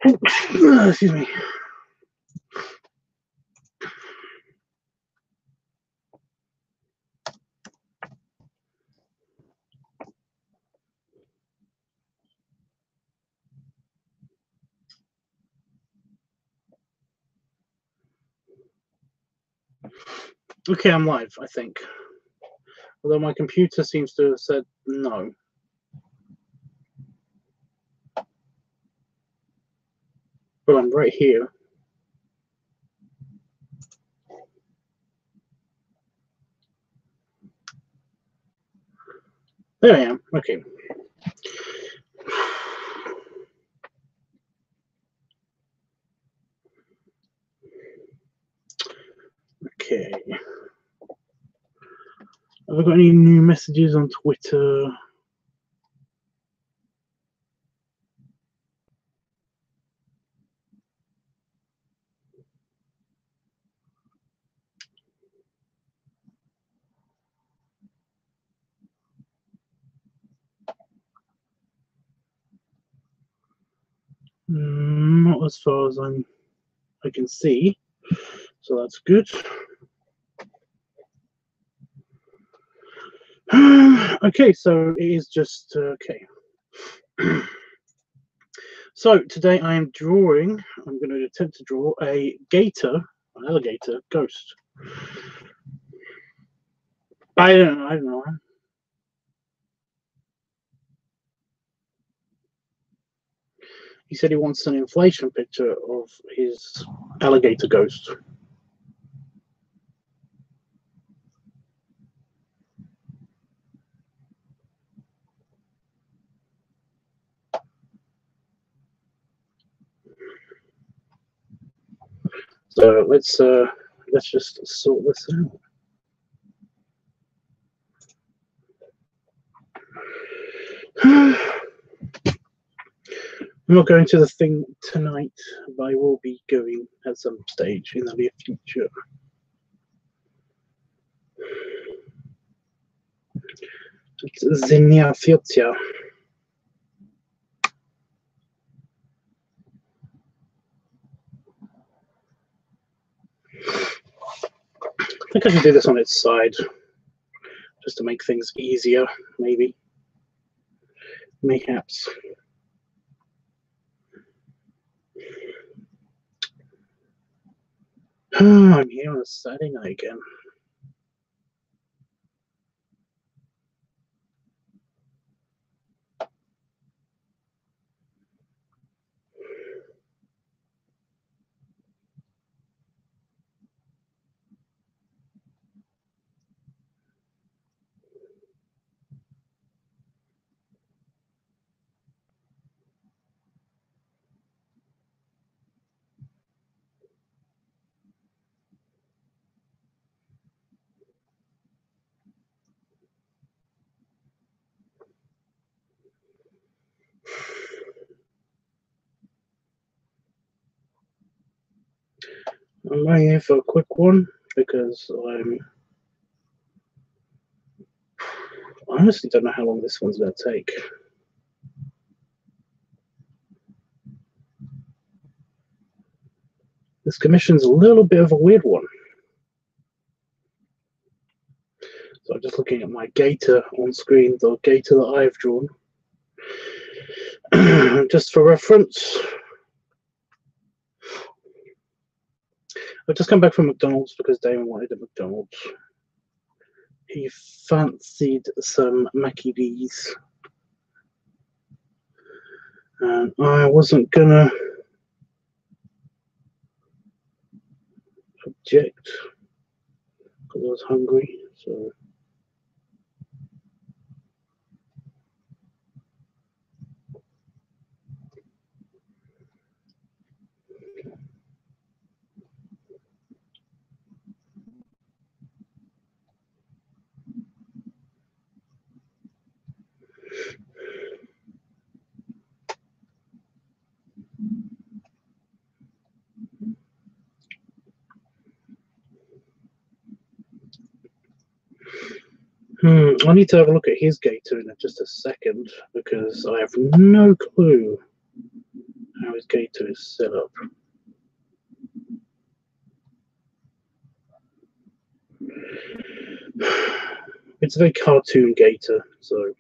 Excuse me. Okay, I'm live, I think. Although my computer seems to have said no. But I'm right here. There I am. Okay. Okay. Have I got any new messages on Twitter? Not as far as I can see, so that's good. Okay, so it is just okay. So today I am drawing. I'm going to attempt to draw a gator, an alligator ghost. I don't know. He said he wants an inflation picture of his alligator ghost. So let's just sort this out. I'm not going to the thing tonight, but I will be going at some stage in the near future. It's the near future. I think I should do this on its side, just to make things easier, maybe. Mayhaps. I'm here on a Saturday night again. I'm right here for a quick one because I honestly don't know how long this one's going to take. This commission's a little bit of a weird one. So I'm just looking at my gator on screen, the gator that I've drawn. Just for reference, I've just come back from McDonald's because Damon wanted a McDonald's. He fancied some Mackie D's. And I wasn't gonna object because I was hungry, so I need to have a look at his gator in just a second because I have no clue how his gator is set up. It's a very cartoon gator, so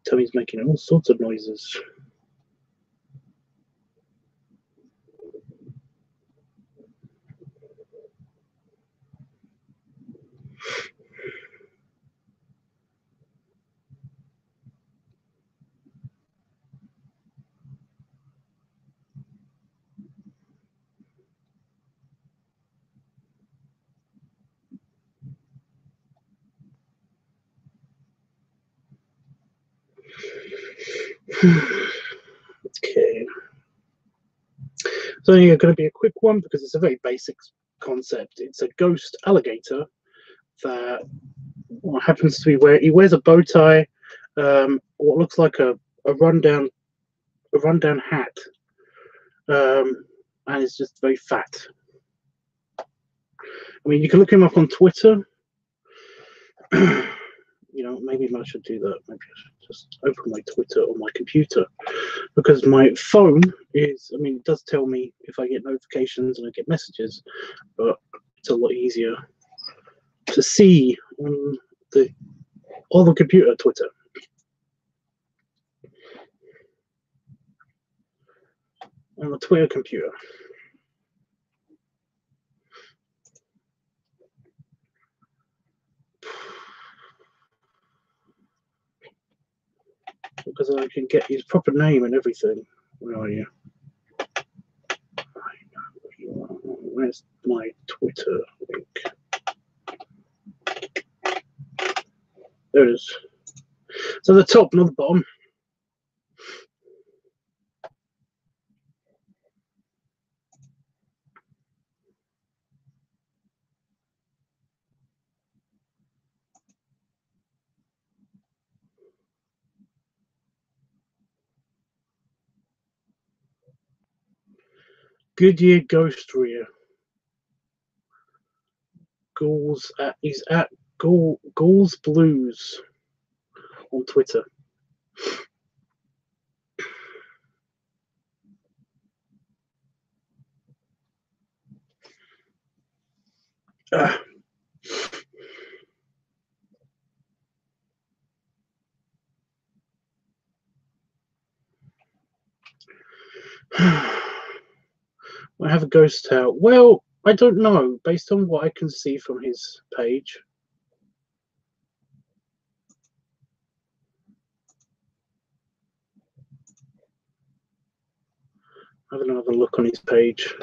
Tommy's making all sorts of noises. Okay. So yeah, going to be a quick one because it's a very basic concept. It's a ghost alligator that happens to be he wears a bow tie, what looks like a rundown hat, and is just very fat. I mean, you can look him up on Twitter. You know, maybe I should do that. Maybe I should just open my Twitter on my computer because my phone is, I mean, it does tell me if I get notifications and I get messages, but it's a lot easier to see on the computer Twitter. On the Twitter computer. Because I can get his proper name and everything. Where are you? Where's my Twitter link? There it is. So the top, not the bottom. Goodyear Ghost Rear. He's at Gauls Blues on Twitter. I have a ghost tail. Well, I don't know. Based on what I can see from his page. Have another look on his page.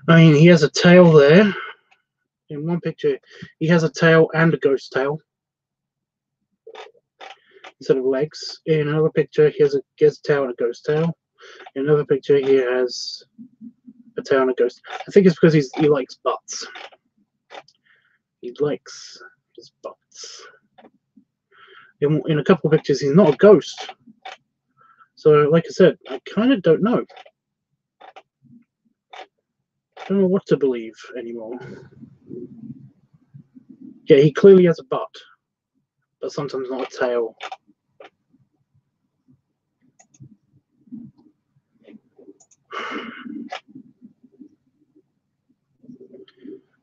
I mean, he has a tail there. In one picture, he has a tail and a ghost tail instead of legs. In another picture, he has a tail and a ghost tail. In another picture, he has a tail and a ghost. I think it's because he likes butts. He likes his butts. In a couple of pictures, he's not a ghost. So, like I said, I kind of don't know. I don't know what to believe anymore. Yeah, he clearly has a butt, but sometimes not a tail.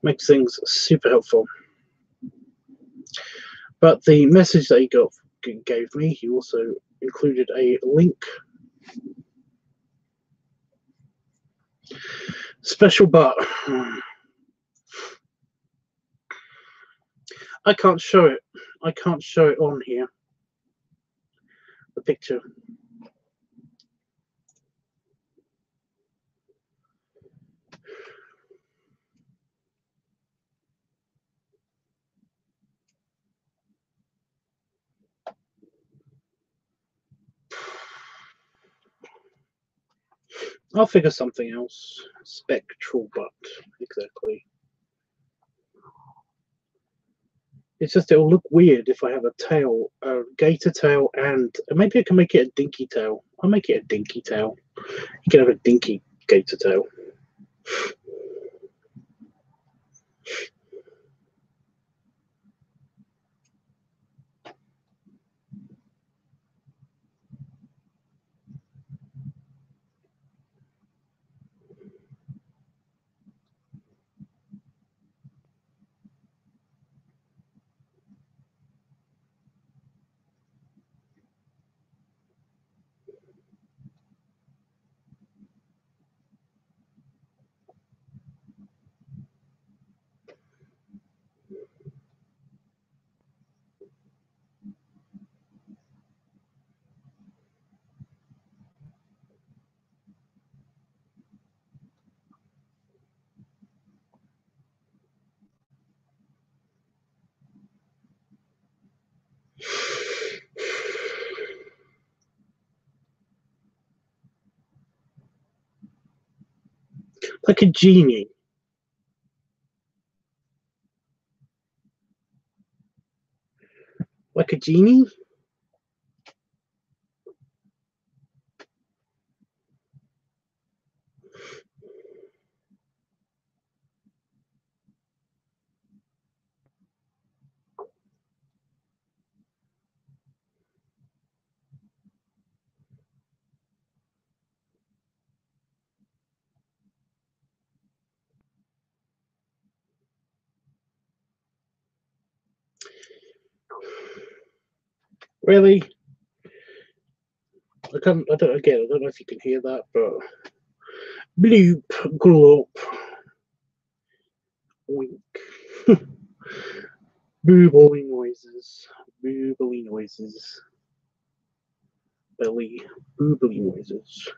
Makes things super helpful. But the message that he gave me. He also included a link. Special butt. I can't show it. I can't show it on here. The picture. I'll figure something else. Spectral butt, exactly. It's just it'll look weird if I have a tail, a gator tail, and maybe I can make it a dinky tail. I'll make it a dinky tail. You can have a dinky gator tail. Like a genie. Like a genie? Really? I don't know if you can hear that, but bloop, glop, wink. Boobly noises. Boobly noises. Belly. Boobly noises.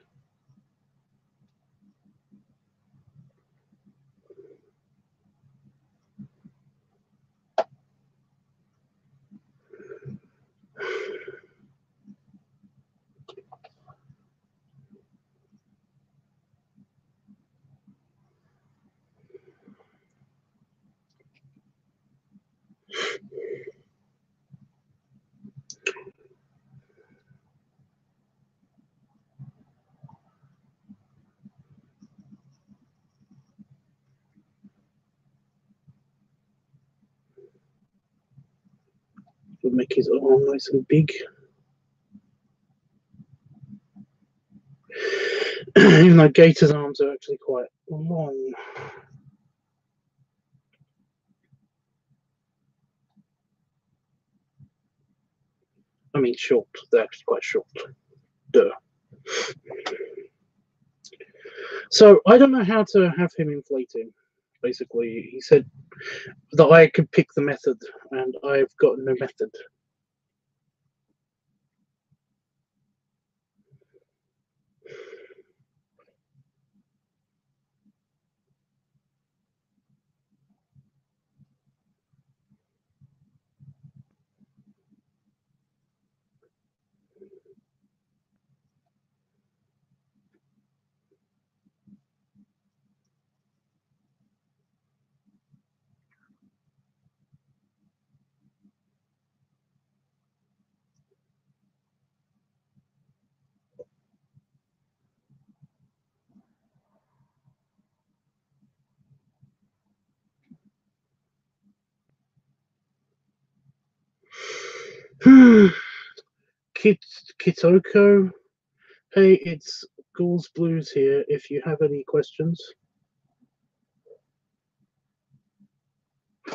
Would make his arm nice and big. Even though Gator's arms are actually quite long. I mean short, they're actually quite short. Duh. So I don't know how to have him inflating. Basically, he said that I could pick the method, and I've got no method. Kitoko, hey, it's Ghouls Blues here. If you have any questions.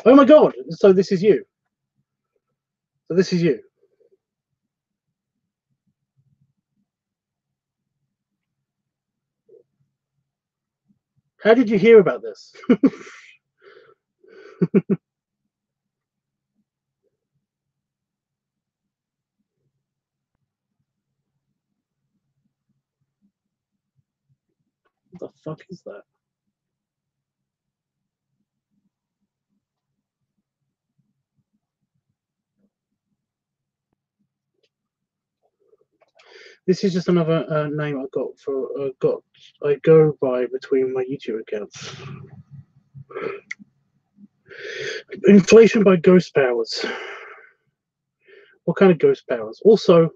Oh my god! So this is you. So this is you. How did you hear about this? What the fuck is that? This is just another name I got for I go by between my YouTube accounts. Inflation by ghost powers. What kind of ghost powers? Also,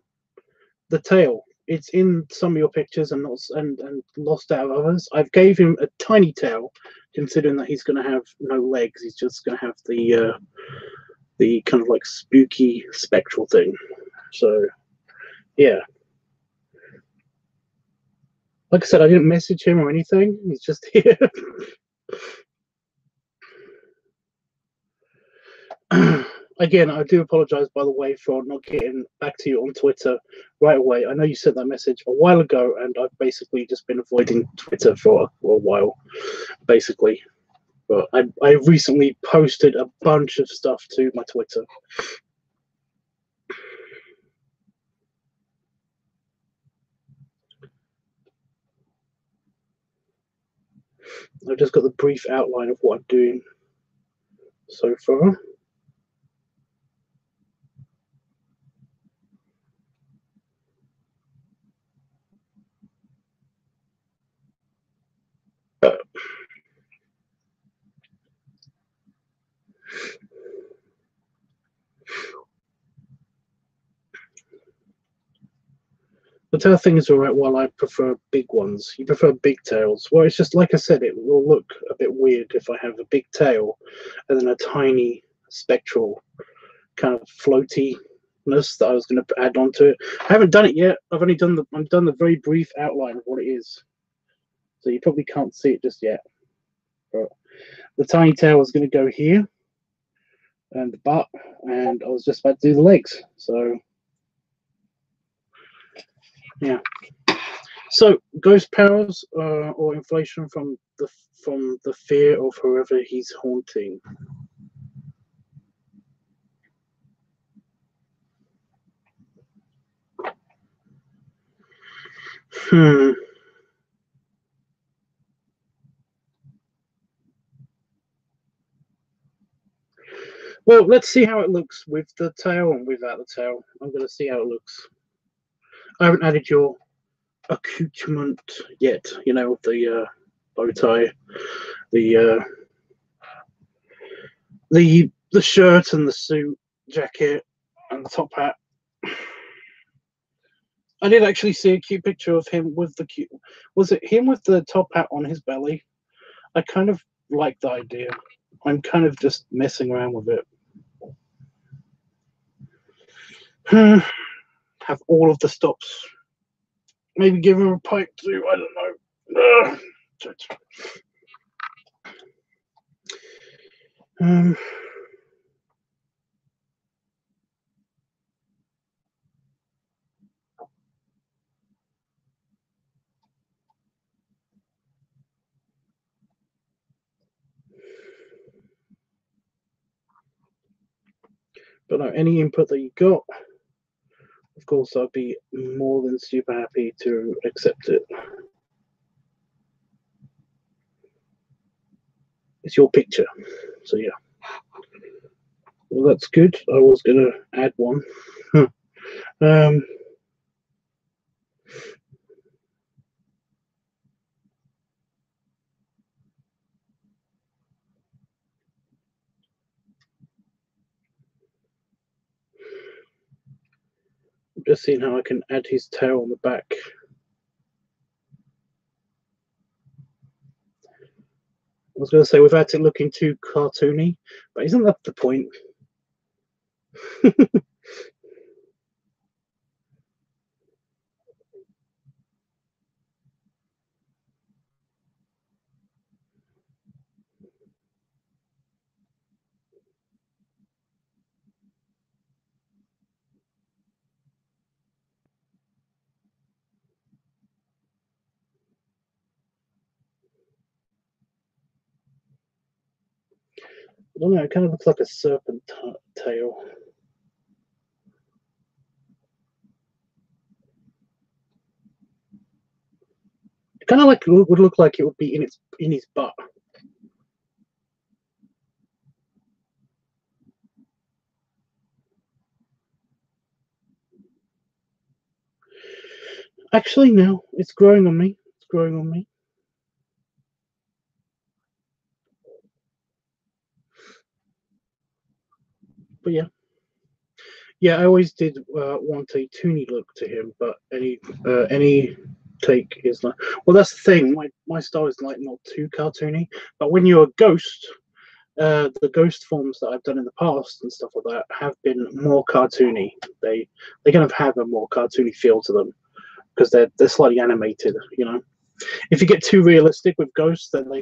the tail. It's in some of your pictures and not and lost out of others. I've gave him a tiny tail, considering that he's going to have no legs. He's just going to have the kind of like spooky spectral thing. So, yeah. Like I said, I didn't message him or anything. He's just here. Again, I do apologize, by the way, for not getting back to you on Twitter right away. I know you sent that message a while ago, and I've basically just been avoiding Twitter for a while, basically. But I recently posted a bunch of stuff to my Twitter. I've just got the brief outline of what I'm doing so far. The tail thing is alright, while I prefer big ones. You prefer big tails. Well, it's just like I said, it will look a bit weird if I have a big tail and then a tiny spectral kind of floatiness that I was going to add onto it. I haven't done it yet. I've done the very brief outline of what it is, so you probably can't see it just yet. But the tiny tail was going to go here, and the butt, and I was just about to do the legs. So yeah. So ghost powers or inflation from the fear of whoever he's haunting. Well, let's see how it looks with the tail and without the tail. I'm going to see how it looks. I haven't added your accoutrement yet. You know, the bow tie, the the shirt and the suit jacket and the top hat. I did actually see a cute picture of him with the cute. Was it him with the top hat on his belly? I kind of like the idea. I'm kind of just messing around with it. Have all of the stops. Maybe give him a pipe too. I don't know. But no, any input that you got, of course, I'd be more than super happy to accept it. It's your picture, so yeah. Well, that's good. I was going to add one. Just seeing how I can add his tail on the back. I was going to say without it looking too cartoony, but isn't that the point? I don't know, it kind of looks like a serpent tail. It kind of like would look like it would be in his butt. Actually, no, it's growing on me. It's growing on me. But yeah, I always did want a toony look to him, but any take is like, well, that's the thing. My style is like not too cartoony, but when you're a ghost, the ghost forms that I've done in the past and stuff like that have been more cartoony. They kind of have a more cartoony feel to them because they're slightly animated. You know, if you get too realistic with ghosts, then they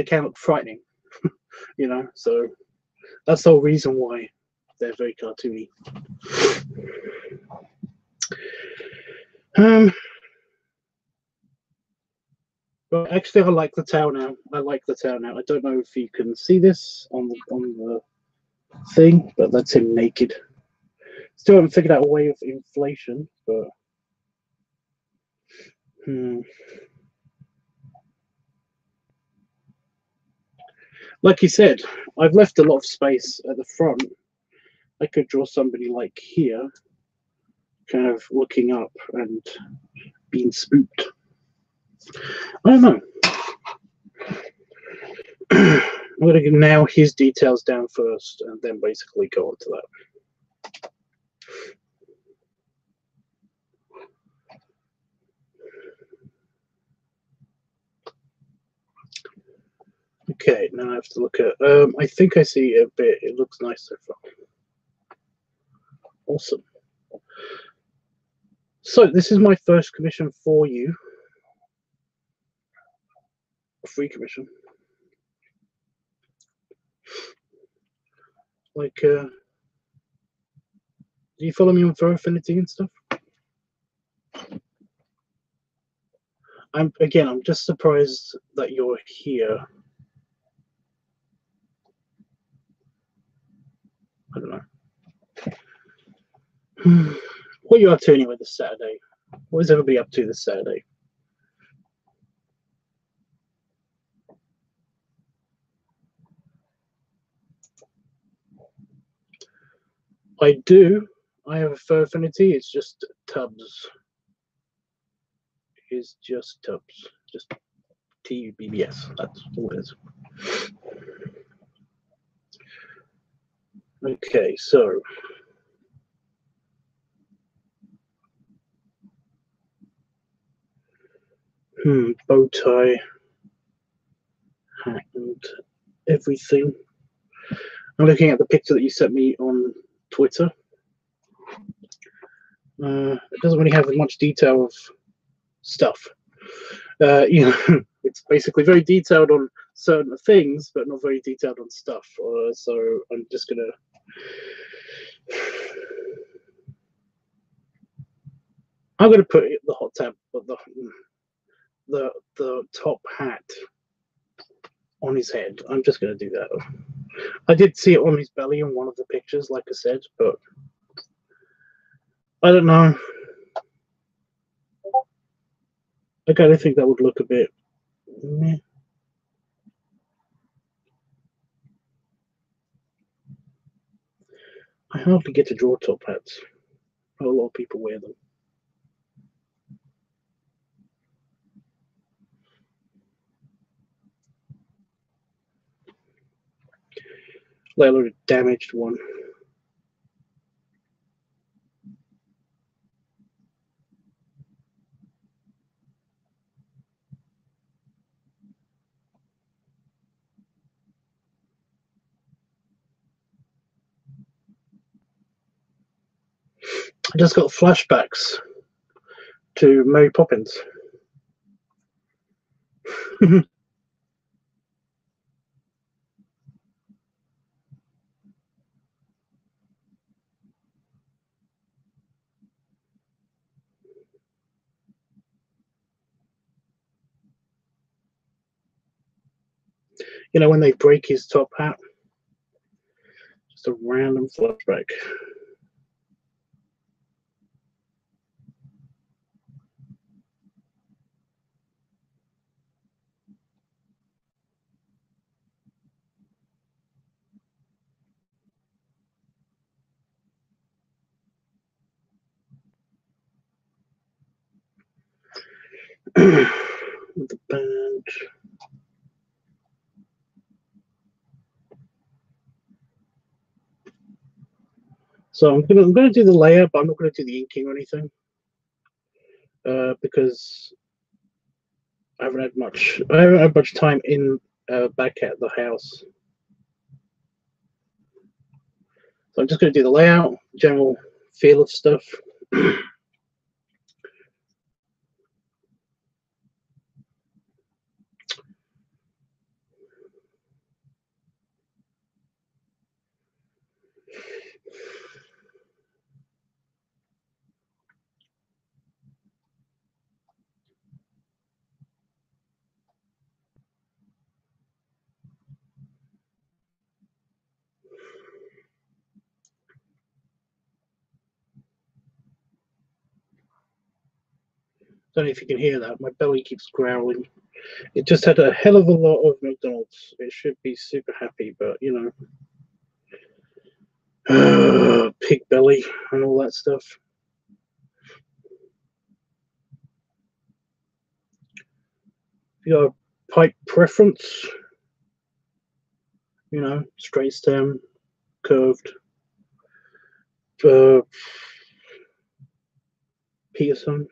can look frightening. You know, so that's the whole reason why they're very cartoony. But actually, I like the tail now. I like the tail now. I don't know if you can see this on the thing, but that's him naked. Still haven't figured out a way of inflation, but like you said, I've left a lot of space at the front. I could draw somebody like here, kind of looking up and being spooked. I don't know. I'm going to nail his details down first and then basically go on to that. Okay, now I have to look at. I think I see a bit. It looks nice so far. Awesome. So this is my first commission for you. A free commission. Like, do you follow me on Throw Affinity and stuff? I'm just surprised that you're here. I don't know. What are you up to anyway this Saturday? What is everybody up to this Saturday? I do. I have a Fur Affinity. It's just Tubbs. It's just Tubbs. Just TUBBS. That's all it is. Okay, so bow tie, hat, and everything. I'm looking at the picture that you sent me on Twitter. It doesn't really have much detail of stuff. You know, it's basically very detailed on certain things, but not very detailed on stuff. So I'm just gonna. I'm gonna put the hot tab, the top hat on his head. I'm just gonna do that. I did see it on his belly in one of the pictures, like I said, but I don't know. I kind of think that would look a bit meh. I hardly get to draw top hats. A lot of people wear them. Layla a damaged one. I just got flashbacks to Mary Poppins. You know, when they break his top hat. Just a random flashback. The band. So I'm gonna do the layout, but I'm not gonna do the inking or anything because I haven't had much time in back at the house. So I'm just gonna do the layout, general feel of stuff. Don't know if you can hear that. My belly keeps growling. It just had a hell of a lot of McDonald's. It should be super happy, but you know, pig belly and all that stuff. You got a pipe preference, you know, straight stem, curved, Peterson.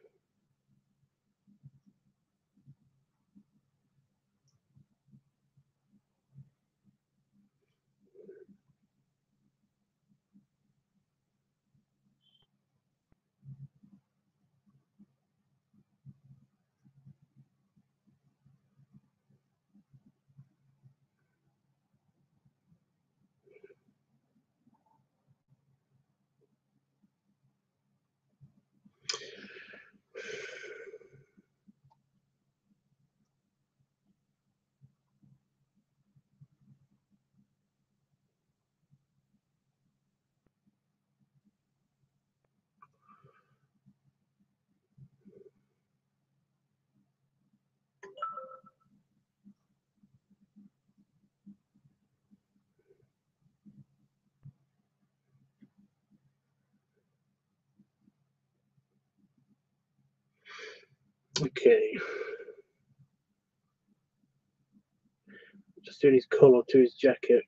Okay. Just doing his collar to his jacket.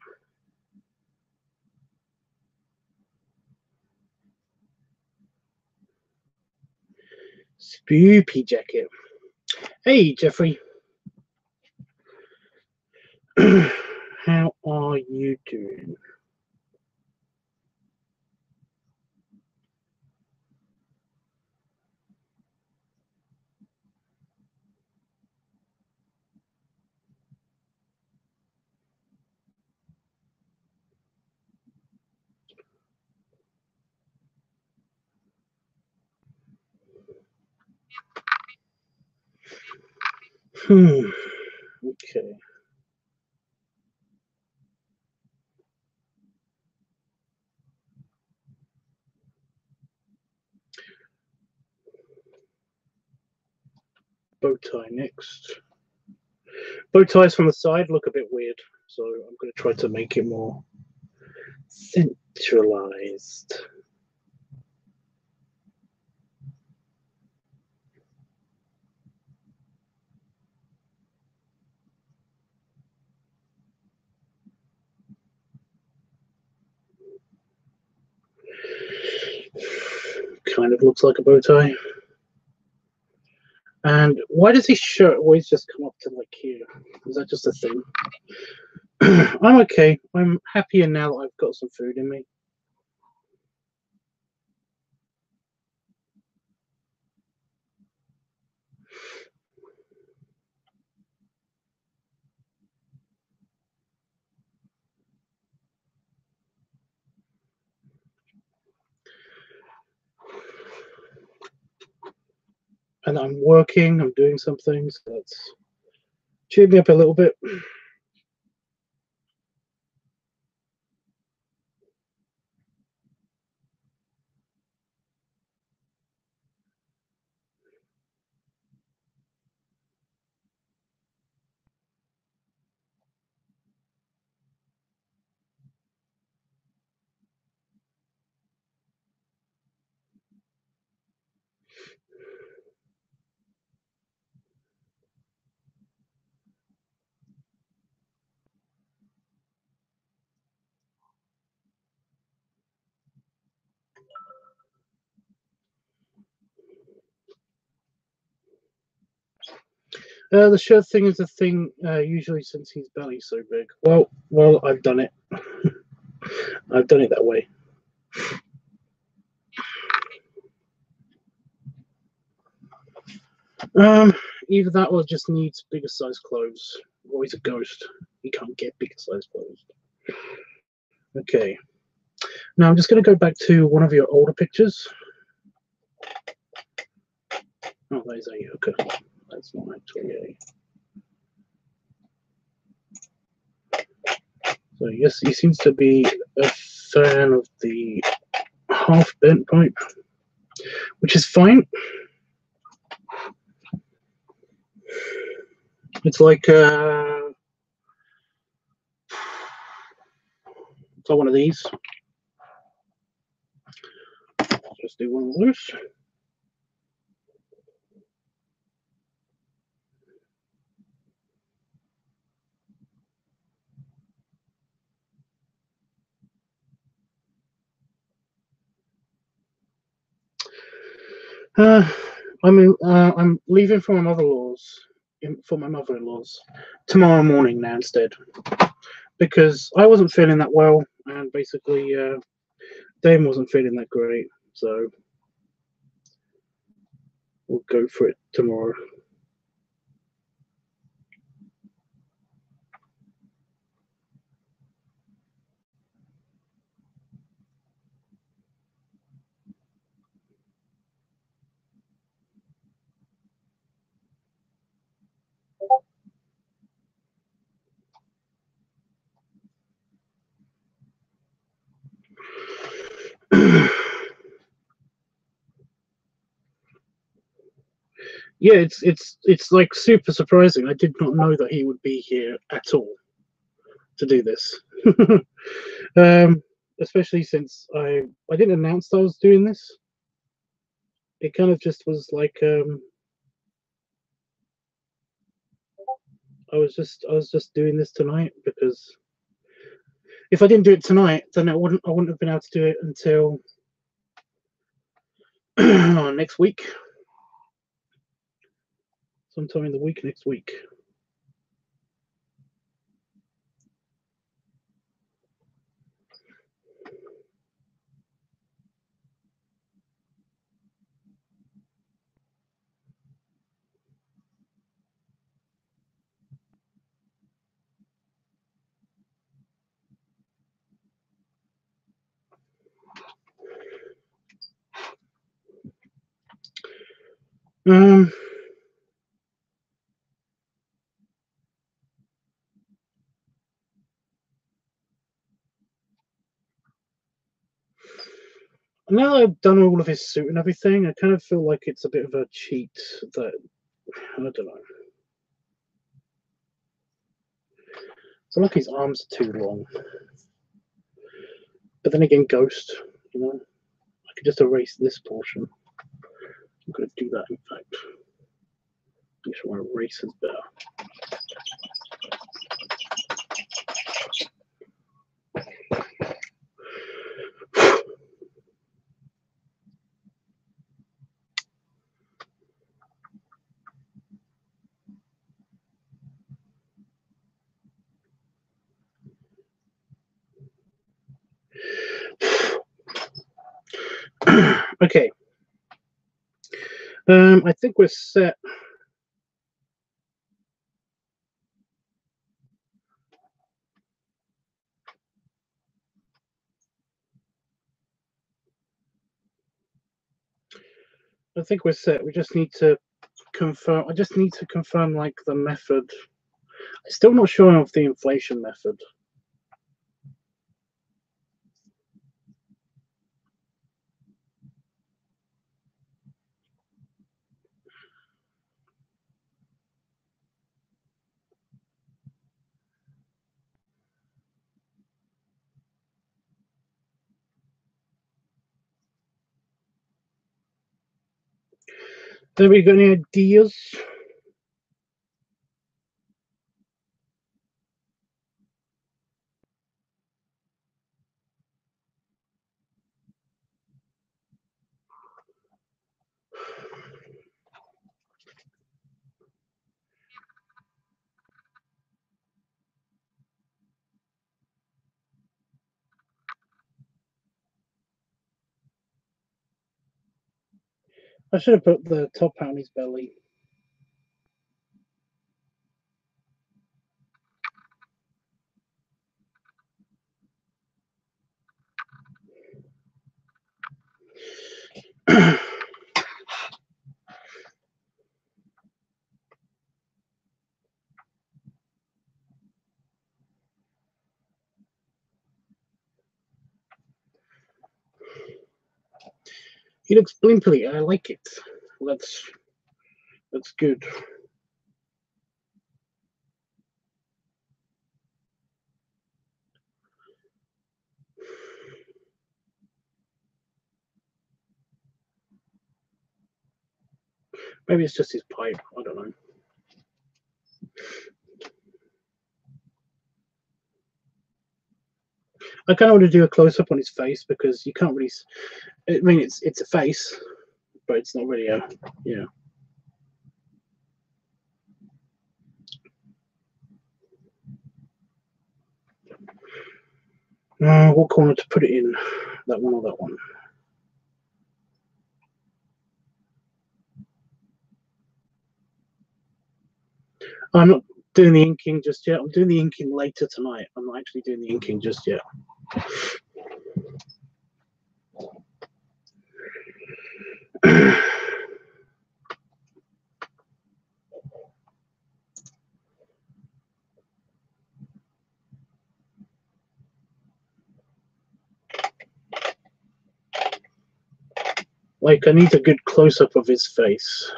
Spoopy jacket. Hey, Jeffrey. How are you doing? Okay. Bow tie next. Bow ties from the side look a bit weird, so I'm going to try to make it more centralized. Kind of looks like a bow tie. And why does his shirt always just come up to like here? Is that just a thing? I'm okay. I'm happier now that I've got some food in me. And I'm working, I'm doing something, so that's cheered me up a little bit. The shirt thing is a thing usually since his belly's so big. Well, I've done it. I've done it that way. Either that or just needs bigger size clothes. Or he's a ghost. He can't get bigger size clothes. Okay. Now I'm just going to go back to one of your older pictures. Oh, there's a hooker. That's not actually a. So yes, he seems to be a fan of the half bent pipe, which is fine. It's like one of these. Just do one of those. I'm leaving for my mother-in-law's tomorrow morning now instead, because I wasn't feeling that well, and basically Dame wasn't feeling that great, so we'll go for it tomorrow. Yeah, it's like super surprising. I did not know that he would be here at all to do this. Especially since I didn't announce that I was doing this. It kind of just was like I was just doing this tonight, because if I didn't do it tonight, then I wouldn't have been able to do it until next week, sometime in the week next week. Um, Now that I've done all of his suit and everything, I kind of feel like it's a bit of a cheat that I don't know. I feel like his arms are too long. But then again, Ghost, you know, I could just erase this portion. I'm going to do that, in fact. I just want to erase his better. Okay. I think we're set. I think we're set. We just need to confirm. I just need to confirm like the method. I'm still not sure of the inflation method. Have we got any ideas? I should have put the top out on his belly. He looks blimpy. I like it. That's good. Maybe it's just his pipe. I don't know. I kind of want to do a close up on his face because you can't really. I mean, it's a face, but it's not really a what corner to put it in? That one or that one? I'm not doing the inking just yet. I'm doing the inking later tonight. I'm not actually doing the inking just yet. Like, I need a good close-up of his face.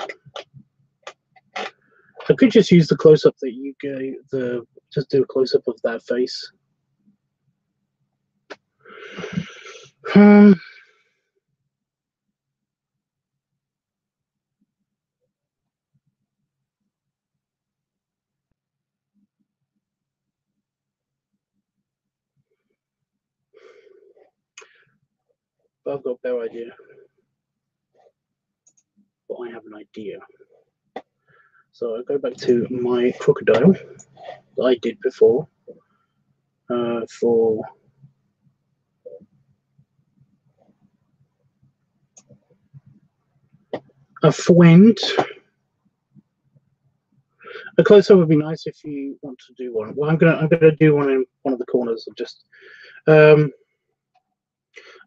I could just use the close-up that you gave, just do a close-up of that face. But I've got a better idea. But I have an idea. So I go back to my crocodile that I did before for a friend. A close-up would be nice if you want to do one. Well, I'm gonna do one in one of the corners of just.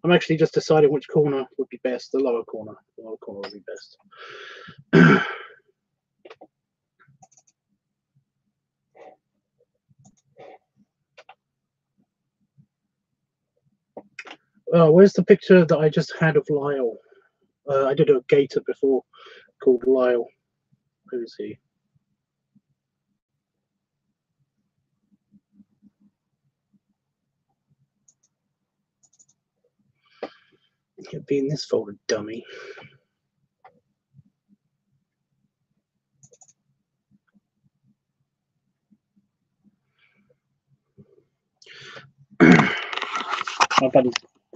I'm actually just deciding which corner would be best. The lower corner. The lower corner would be best. Where's the picture that I just had of Lyle? I did a gator before called Lyle. Who is he? He'll be in this folder, dummy.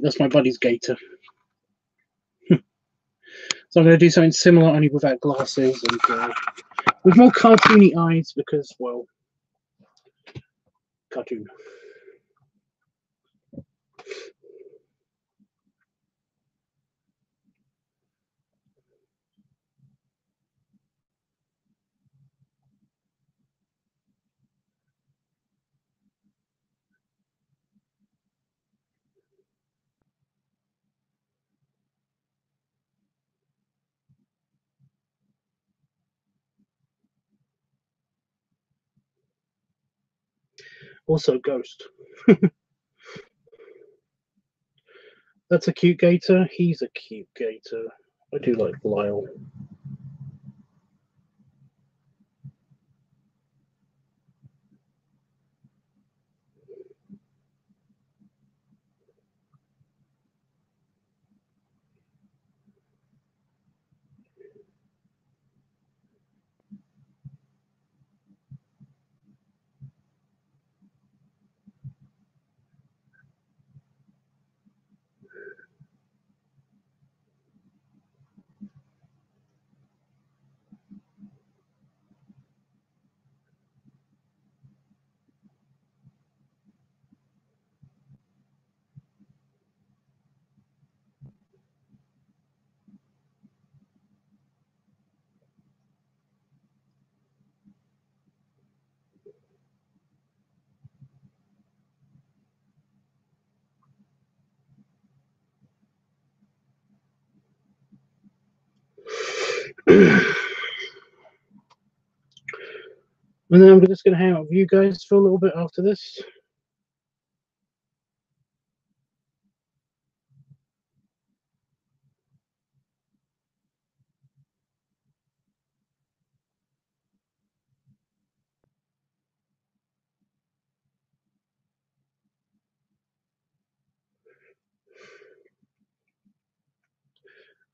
That's my buddy's gator. So I'm going to do something similar, only without glasses and with more cartoony eyes because, well, cartoon. Also, Ghost. That's a cute gator. He's a cute gator. I do like Lyle. And then I'm just going to hang out with you guys for a little bit after this.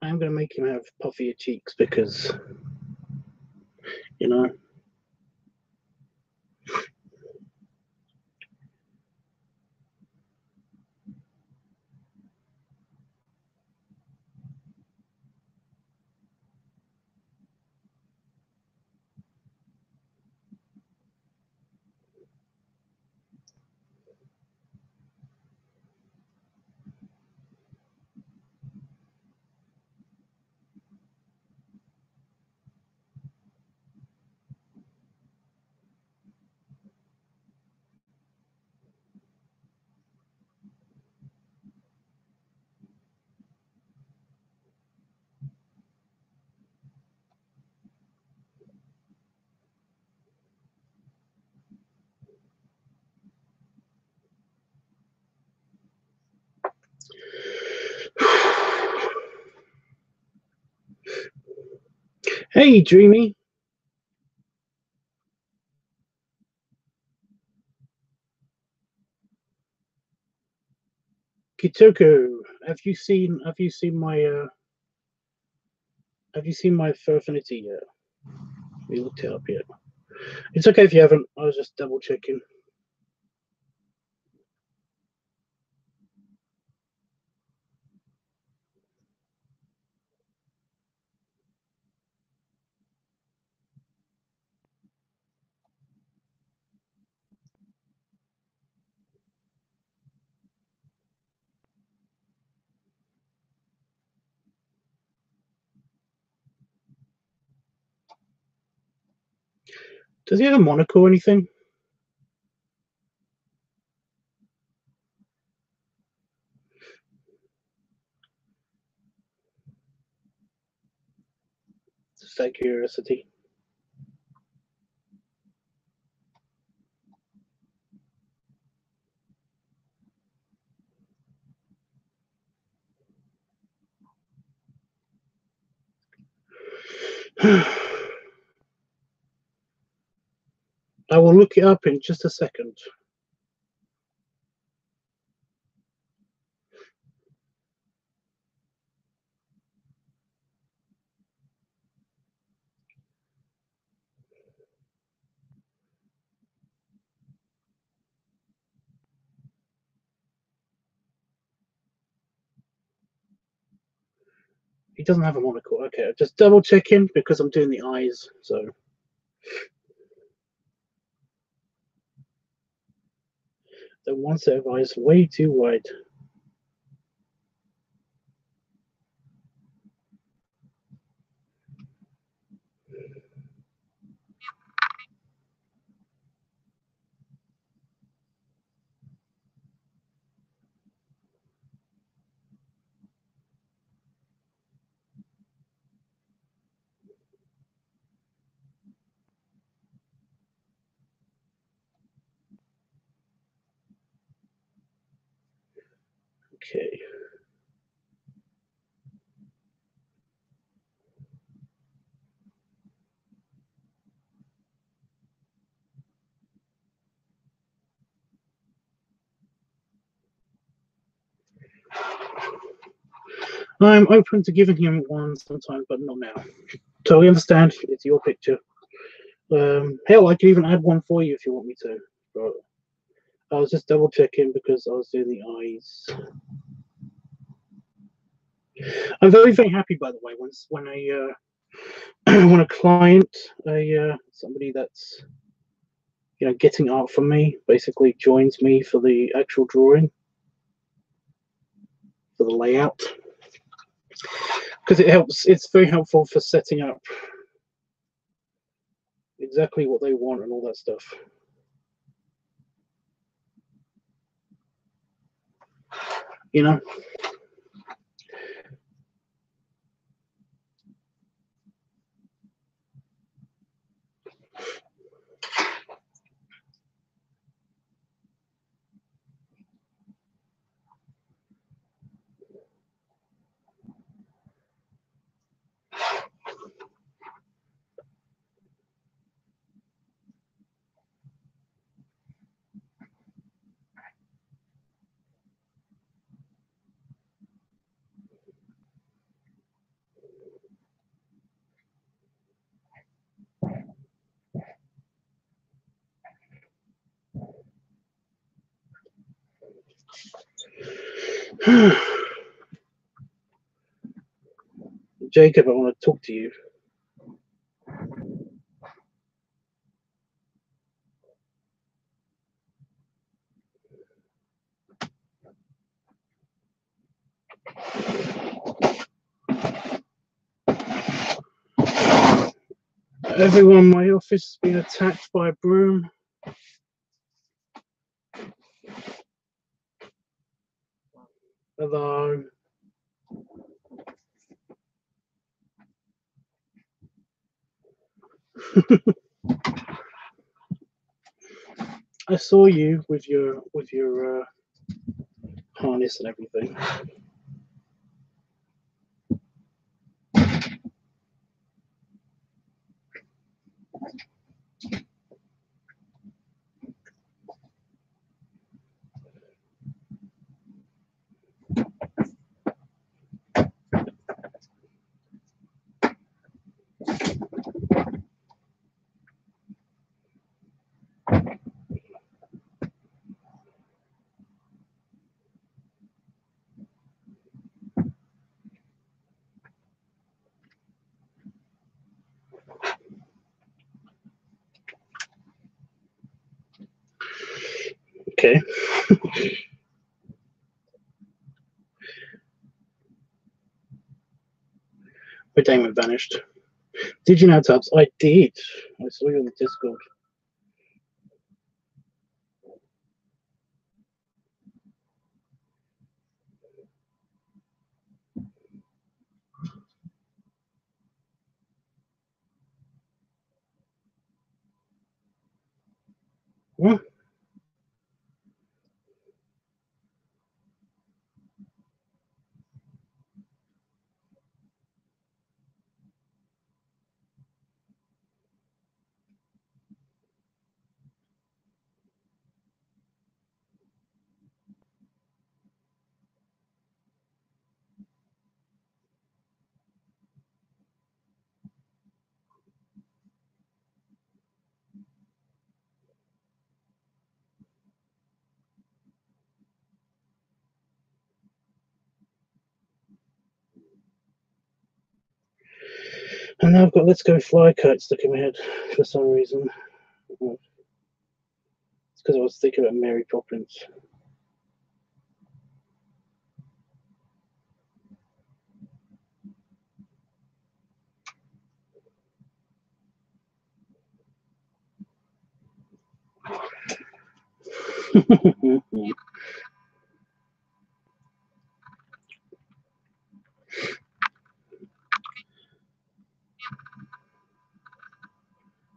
I'm going to make him have puffier cheeks because, you know. Hey, Dreamy. Kitoko, have you seen my fur affinity yet? We looked it up yet. It's okay if you haven't. I was just double checking. Does he have a monocle or anything? Just out of curiosity. I will look it up in just a second. He doesn't have a monocle. Okay, just double checking because I'm doing the eyes. So the one set of eyes way too wide. Okay. I'm open to giving him one sometime, but not now. Totally understand. It's your picture. Hell, I can even add one for you if you want me to. But I was just double checking because I was doing the eyes. I'm very, very happy, by the way, when a when a client, somebody that's getting art from me, basically joins me for the actual drawing, for the layout, because it helps. It's very helpful for setting up exactly what they want and all that stuff. You know. Jacob, I want to talk to you. Everyone in my office has been attacked by a broom. Hello. I saw you with your harness and everything. Okay. My Damon vanished. Did you know, Tubbs? I did. I saw you on the Discord. What? And now I've got Let's Go Fly Kite stuck in my head for some reason. It's because I was thinking about Mary Poppins.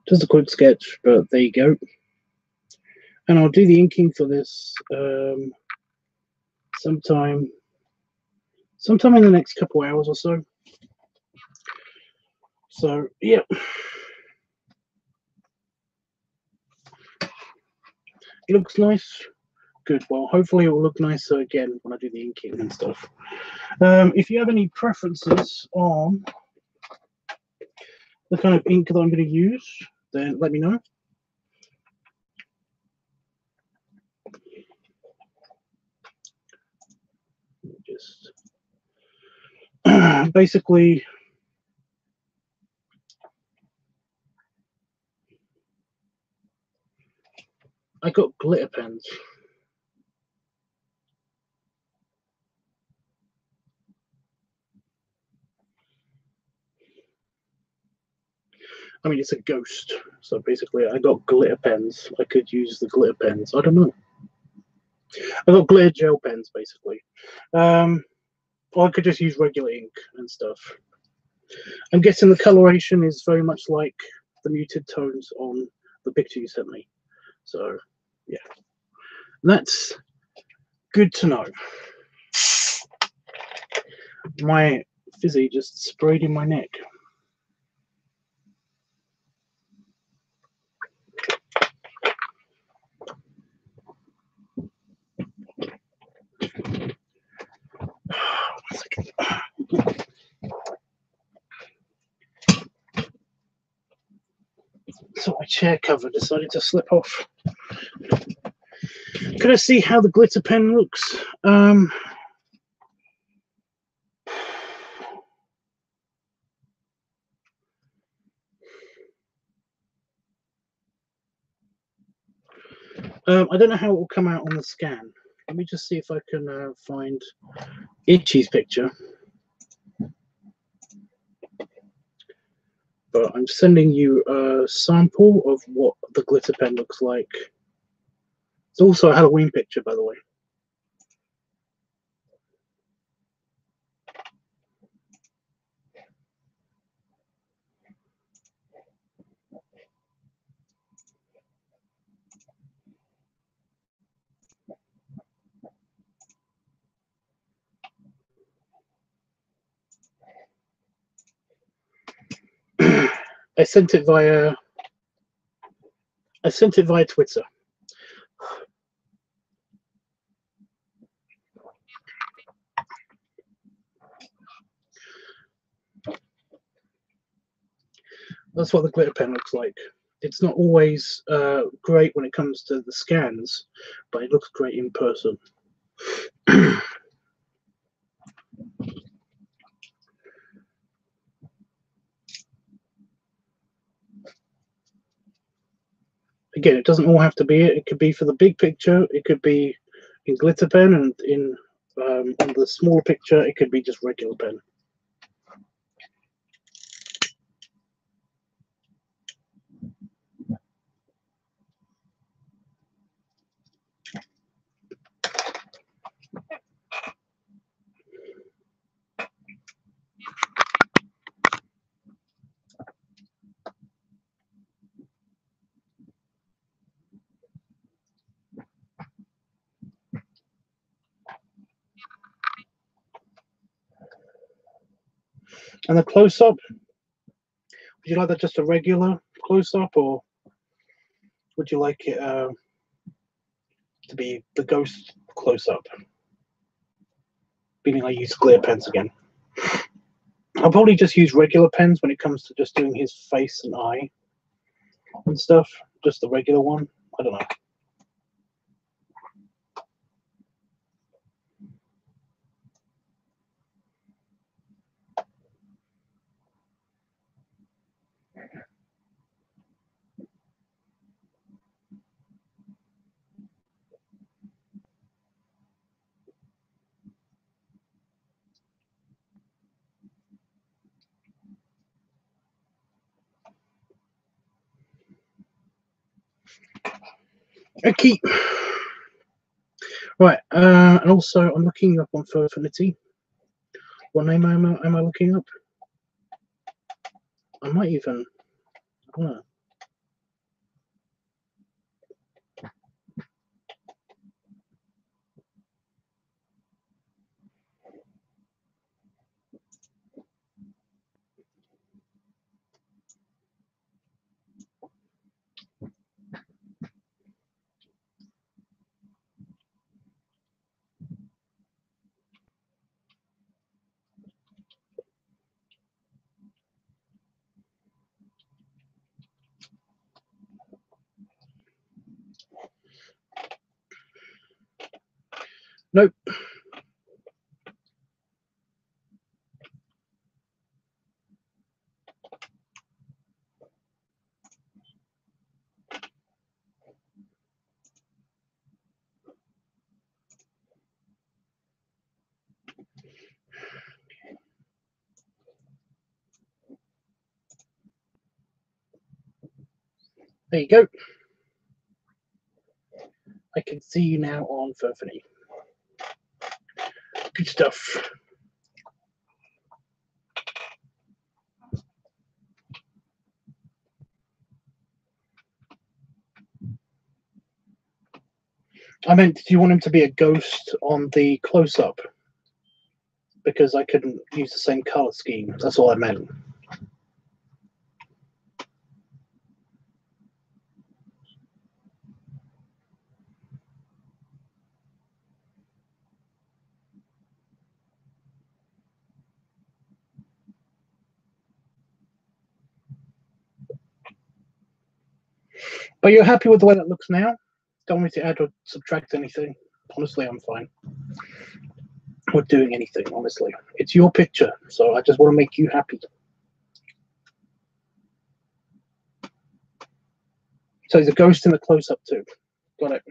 Just a quick sketch, but there you go. And I'll do the inking for this sometime in the next couple hours or so. So yeah, it looks nice. Good. Well, hopefully it will look nicer again when I do the inking and stuff. If you have any preferences on the kind of ink that I'm going to use, then let me know. Just basically, I got glitter pens. I mean, it's a ghost. So basically, I got glitter pens. I could use the glitter pens. I don't know. I got glitter gel pens, basically. Or I could just use regular ink and stuff. I'm guessing the coloration is very much like the muted tones on the picture you sent me. So, yeah. That's good to know. My fizzy just sprayed in my neck. So my chair cover decided to slip off. Can I see how the glitter pen looks? I don't know how it will come out on the scan. Let me just see if I can find Itchy's picture. But I'm sending you a sample of what the glitter pen looks like. It's also a Halloween picture, by the way. I sent it via Twitter. That's what the glitter pen looks like. It's not always great when it comes to the scans, but it looks great in person. Again, it doesn't all have to be it. It could be for the big picture. It could be in glitter pen, and in on the smaller picture, it could be just regular pen. And the close-up, would you like that just a regular close-up, or would you like it to be the ghost close-up? Meaning I use clear pens again. I'll probably just use regular pens when it comes to just doing his face and eye and stuff. Just the regular one. I don't know. Okay. Right, and also I'm looking up on Furfinity. What name am I looking up? I might even. I don't know. Nope. There you go. I can see you now on Furfinity. Good stuff. I meant, do you want him to be a ghost on the close-up? Because I couldn't use the same color scheme. That's all I meant. But you're happy with the way that looks now? Don't want me to add or subtract anything? Honestly, I'm fine with doing anything, honestly. It's your picture, so I just want to make you happy. So he's a ghost in the close-up too. Got it.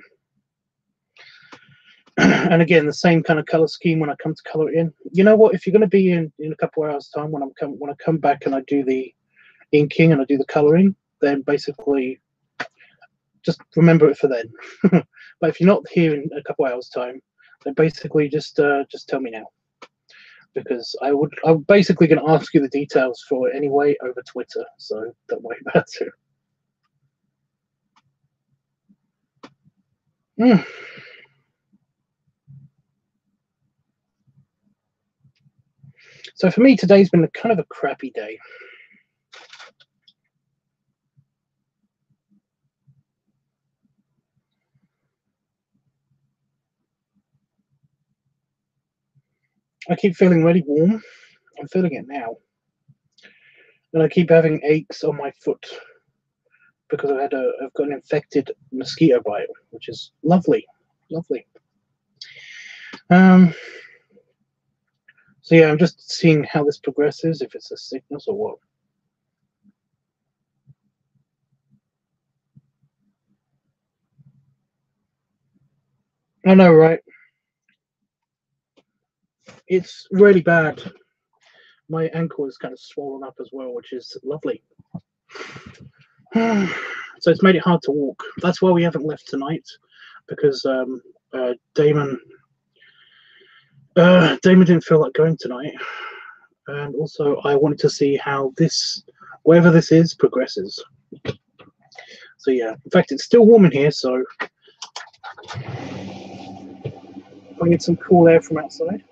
And again, the same kind of color scheme when I come to color it in. You know what? If you're going to be in a couple of hours time when I come back and I do the inking and I do the coloring, then basically just remember it for then. But if you're not here in a couple of hours time, then basically just tell me now, because I'm basically going to ask you the details for it anyway over Twitter, so don't worry about it. So for me, today's been kind of a crappy day. I keep feeling really warm. I'm feeling it now. And I keep having aches on my foot because I've got an infected mosquito bite, which is lovely. Lovely. So yeah, I'm just seeing how this progresses, if it's a sickness or what. I know, right? It's really bad. My ankle is kind of swollen up as well, which is lovely. So it's made it hard to walk. That's why we haven't left tonight, because Damon didn't feel like going tonight, and also I wanted to see how whatever this is, progresses. So yeah, in fact, it's still warm in here, so I need some cool air from outside.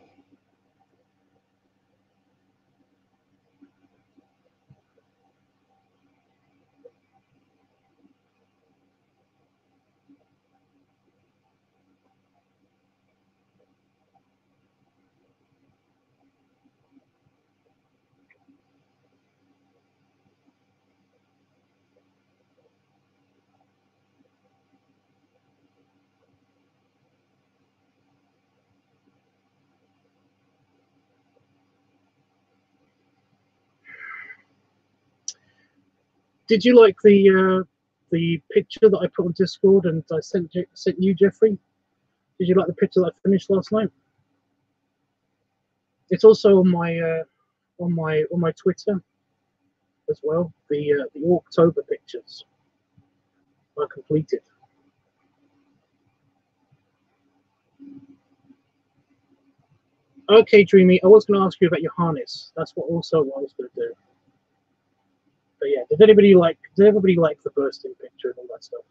Did you like the picture that I put on Discord and I sent you, Jeffrey? Did you like the picture that I finished last night? It's also on my Twitter as well. The October pictures are completed. Okay, Dreamy, I was going to ask you about your harness. That's what I was going to do. But yeah, did everybody like the bursting picture and all that stuff?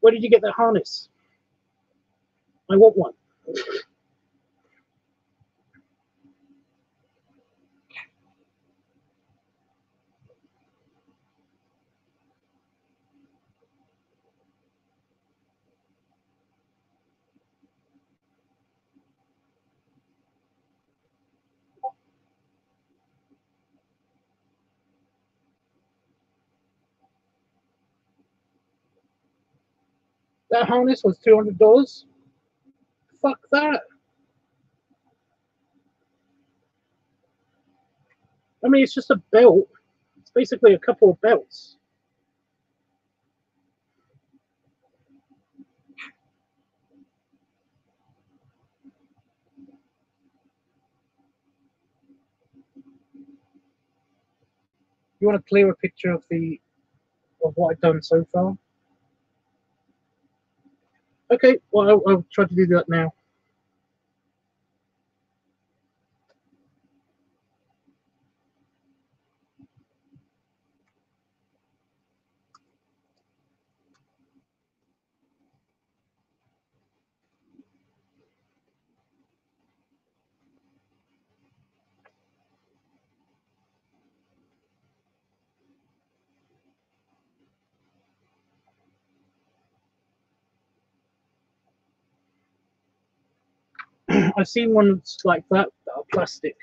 Where did you get that harness? I want one. That harness was $200. Fuck that. I mean, it's just a belt. It's basically a couple of belts. You want a clearer picture of what I've done so far? Okay, well, I'll try to do that now. I've seen ones like that are plastic.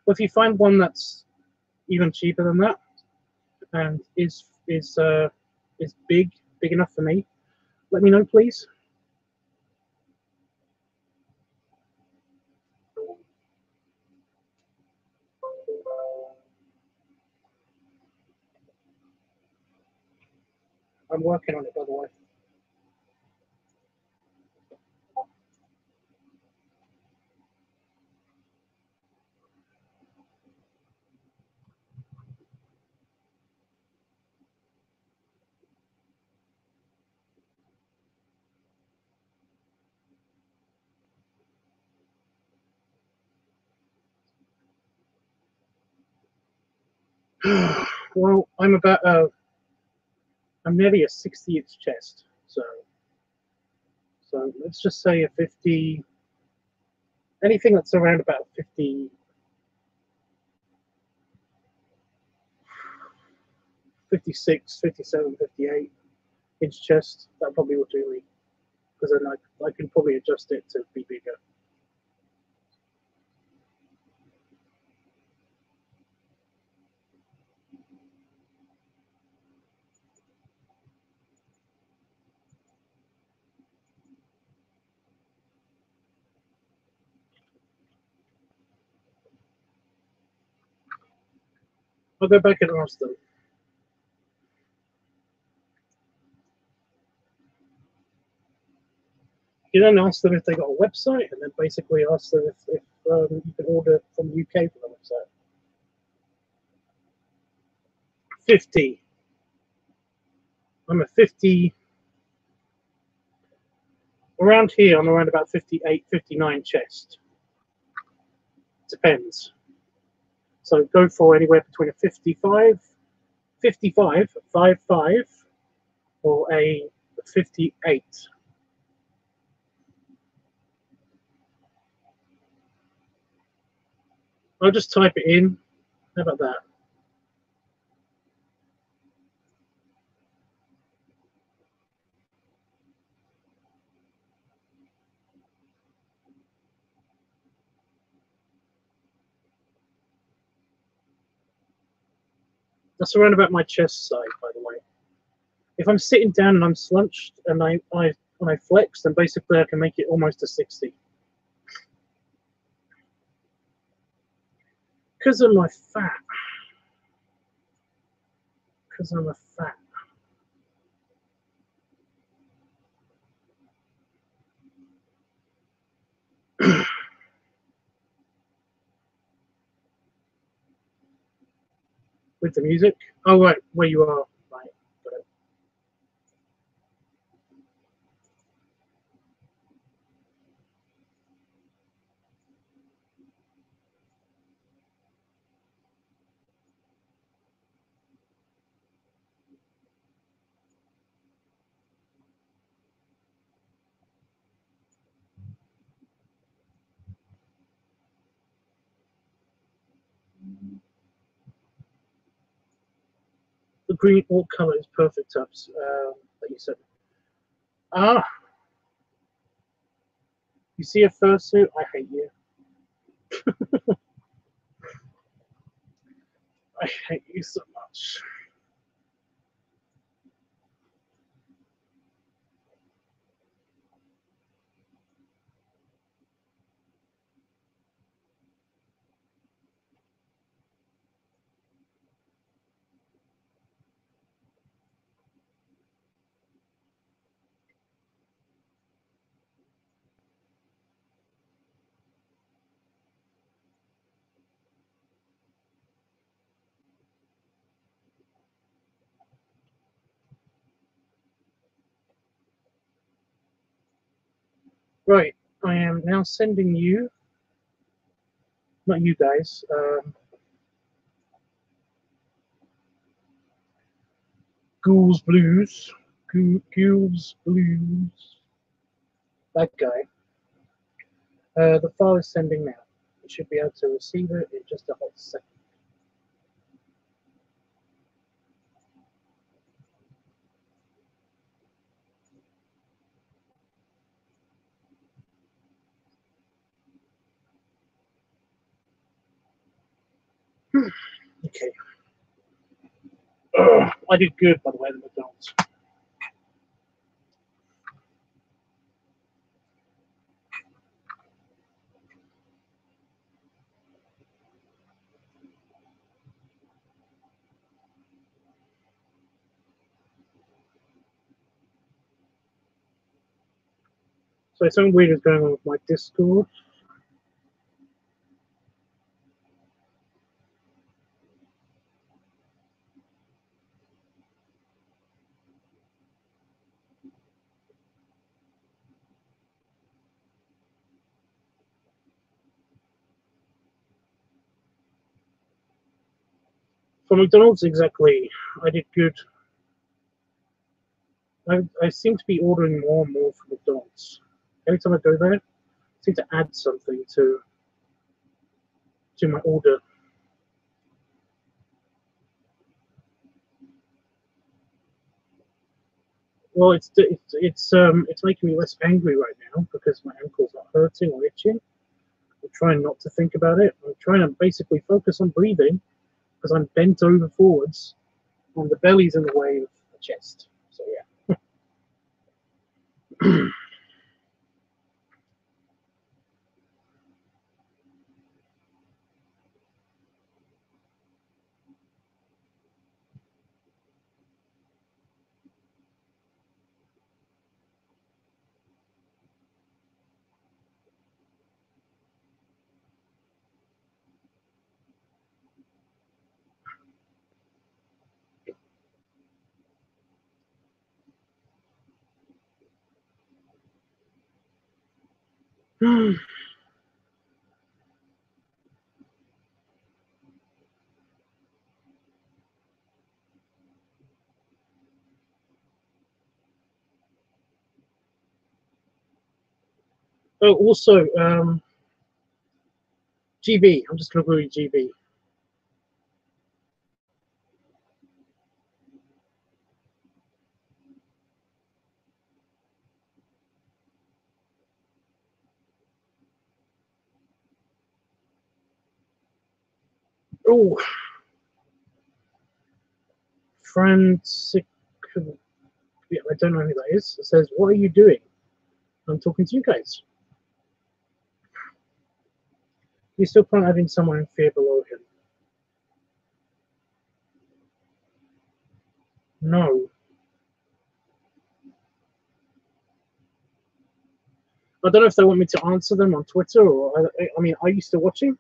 Well, if you find one that's even cheaper than that and is big enough for me, let me know, please. I'm working on it, by the way. Well, I'm nearly a 60-inch chest, so let's just say a 50. Anything that's around about 50, 56, 57, 58-inch chest, that probably will do me, because then I can probably adjust it to be bigger. I'll go back and ask them. You then ask them if they got a website, and then basically ask them if you can order from the UK for the website. 50. I'm a 50. Around here, I'm around about 58, 59 chest. Depends. So go for anywhere between a 55, 55, or a 58. I'll just type it in. How about that? That's around about my chest size, by the way. If I'm sitting down and I'm slunched and I flex, then basically I can make it almost a 60. Because of my fat. Because I'm a fat. With the music. Oh, right, where you are. Right, got it. The green alt color is perfect, Tubbs, that you said. Ah, you see a fursuit? I hate you. I hate you so much. Right, I am now sending you, not you guys, Ghouls Blues, Ghouls Blues, that guy. The file is sending now. You should be able to receive it in just a hot second. Okay. I did good, by the way, the McDonald's. So something weird is going on with my Discord. For McDonald's, exactly. I did good. I seem to be ordering more and more from McDonald's. Every time I go there, I seem to add something to my order. Well, it's making me less angry right now because my ankle's not hurting or itching. I'm trying not to think about it. I'm trying to basically focus on breathing because I'm bent over forwards and the belly's in the way of the chest. So yeah. Oh, also, GB. I'm just going to Google GB. Oh, Francis. Yeah, I don't know who that is. It says, "What are you doing?" I'm talking to you guys. You still plan having someone in fear below him? No. I don't know if they want me to answer them on Twitter or. I mean, are you still watching?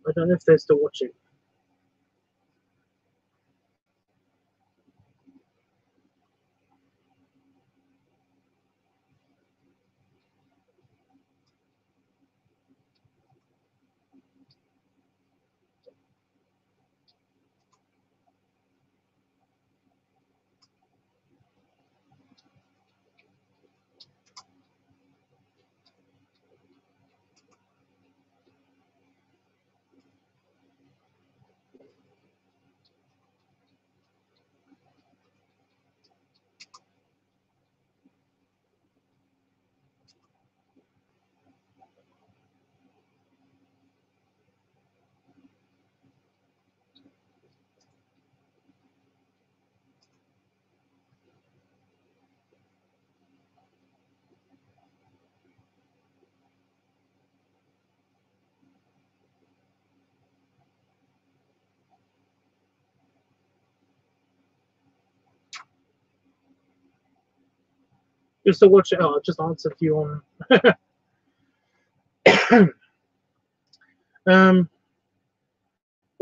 I don't know if they're still watching. You're still watching? Oh, I just answered you on.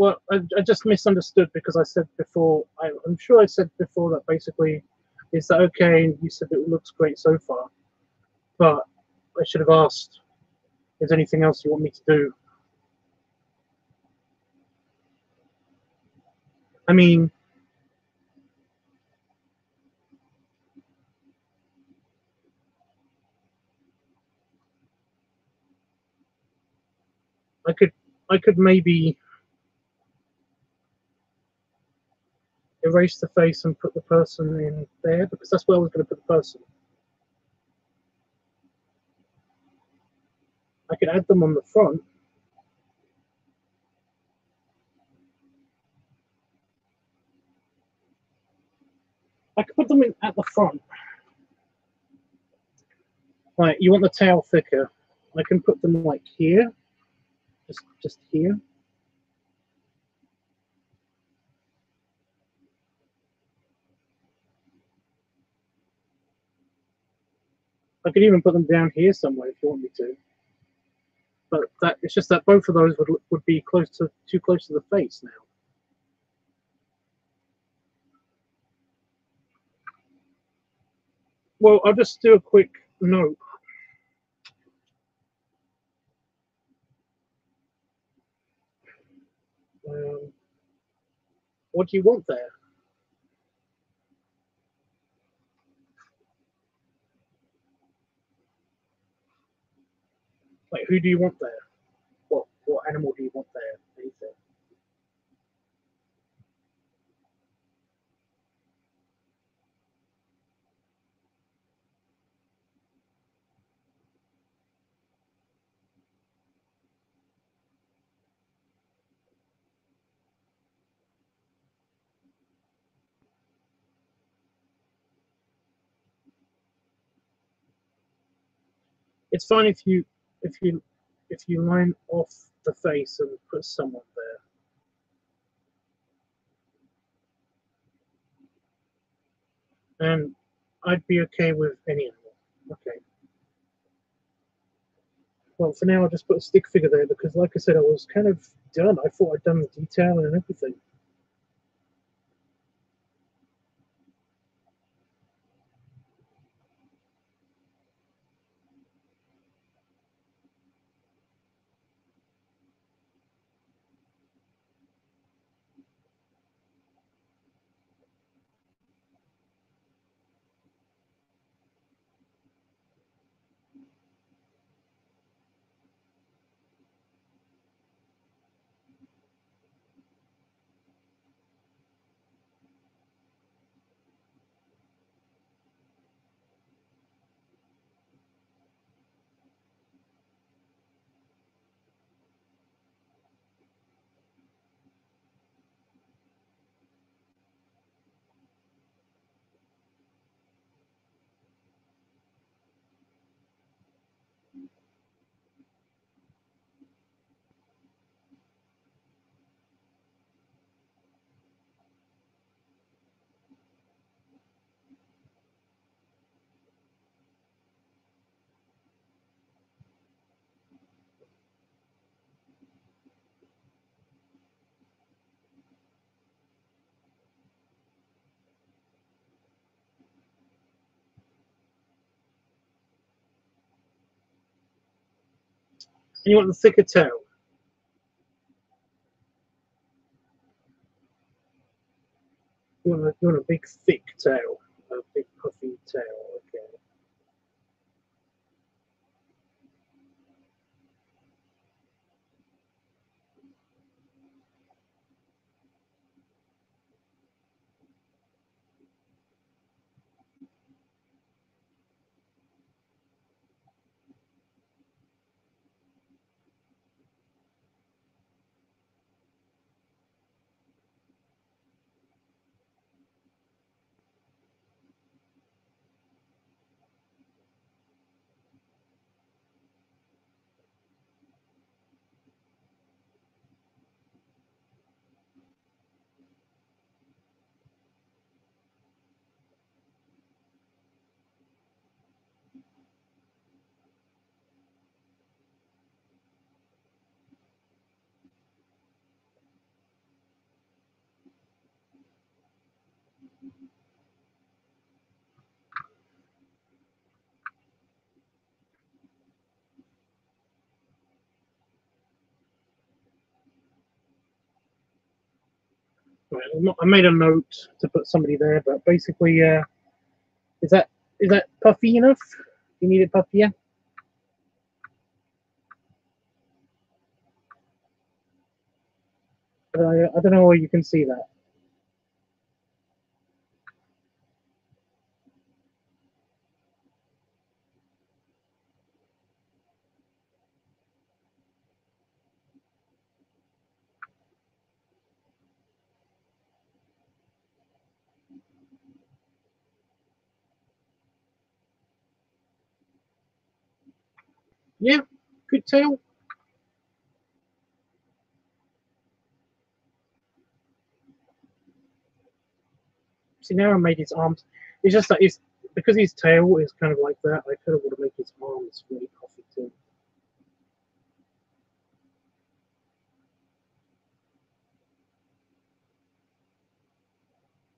Well, I just misunderstood because I said before. I'm sure I said before that basically, is that okay? You said it looks great so far, but I should have asked, is there anything else you want me to do? I mean, I could maybe erase the face and put the person in there because that's where I was going to put the person. I could add them on the front. I could put them in at the front. Like, you want the tail thicker. I can put them like here, just here. I could even put them down here somewhere if you want me to. But that it's just that both of those would be too close to the face now. Well, I'll just do a quick note. What do you want there? Like, who do you want there? What animal do you want there? Anything? It's fine if you line off the face and put someone there, and I'd be okay with any animal. Okay. Well, for now, I'll just put a stick figure there because, like I said, I was kind of done. I thought I'd done the detail and everything. And you want the thicker tail. You want a big, thick tail, a big, puffy tail. Okay. Right, I made a note to put somebody there, but basically, is that puffy enough? You need it puffier? I don't know where you can see that. Yeah, good tail. See, now I made his arms. It's just that it's because his tail is kind of like that. I kind of want to make his arms really puffy too.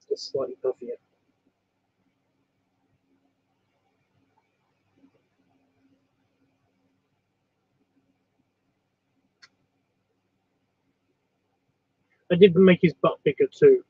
Just slightly puffier. I did make his butt bigger too.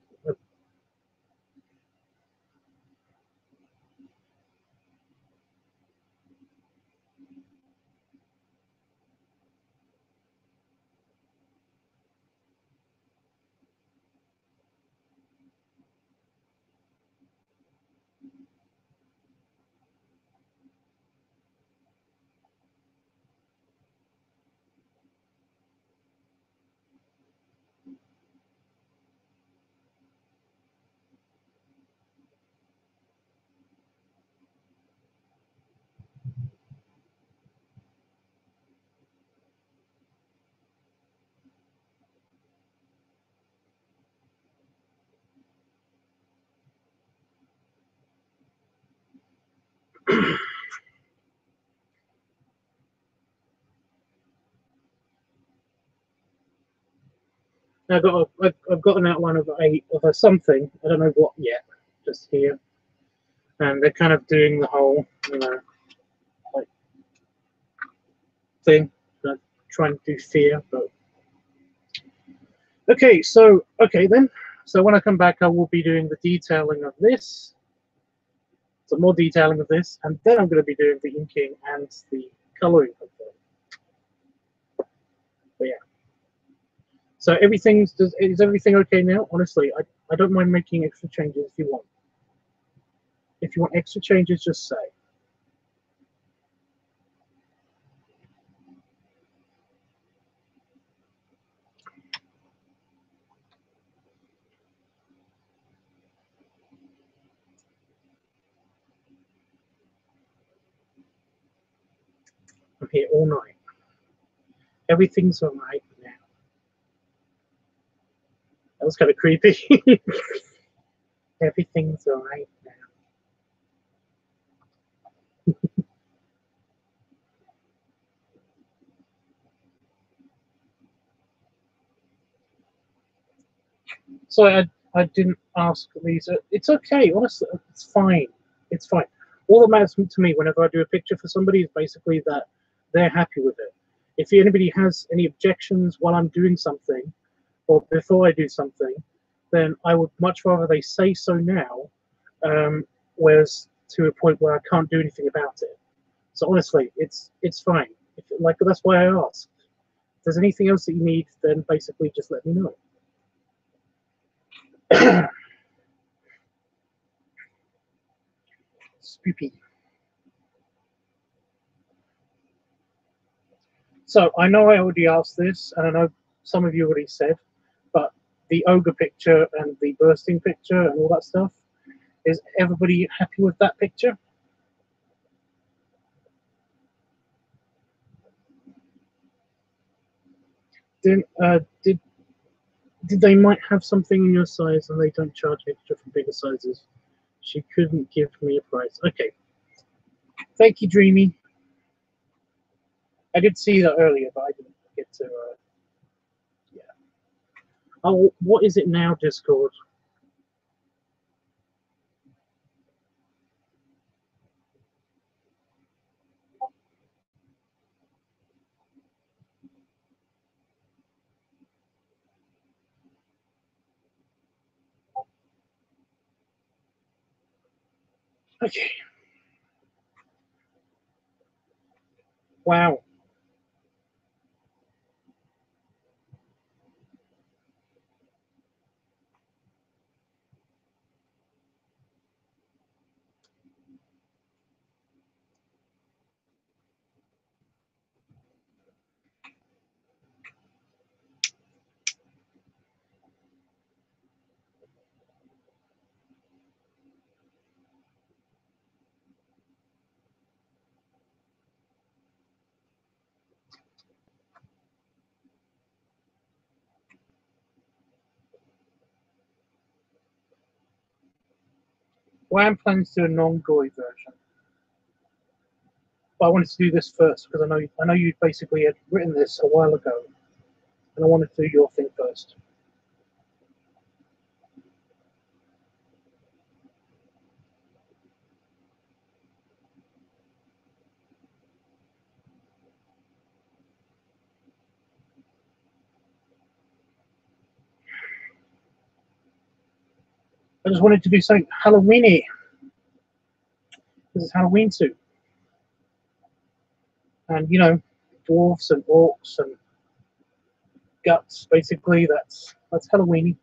I've got an outline of a something. I don't know what yet. Just here, and they're kind of doing the whole, like thing. Trying to do fear, but okay. So then. So when I come back, I will be doing the detailing of this, some more detailing of this, and then I'm going to be doing the inking and the coloring of them. But yeah. So is everything okay now? Honestly, I don't mind making extra changes if you want. If you want extra changes, just say. I'm here all night. Everything's all right now. That was kind of creepy. Everything's all right now. So I didn't ask these. It's okay, honestly. It's fine. It's fine. All that matters to me whenever I do a picture for somebody is basically that they're happy with it. If anybody has any objections while I'm doing something or before I do something, then I would much rather they say so now, whereas to a point where I can't do anything about it. So honestly, it's fine. Like that's why I asked. If there's anything else that you need, then basically just let me know. Spoopy. So I know I already asked this, and I know some of you already said, but the ogre picture and the bursting picture and all that stuff, is everybody happy with that picture? Did they might have something in your size and they don't charge extra for bigger sizes? She couldn't give me a price. Okay. Thank you, Dreamy. I did see that earlier, but I didn't get to. Yeah. Oh, what is it now, Discord? Okay. Wow. Wham plans to do a non-gory version. But I wanted to do this first because I know you basically had written this a while ago, and I wanted to do your thing first. I just wanted to do something Halloweeny. This is Halloween too, and you know, dwarves and orcs and guts. Basically, that's Halloweeny.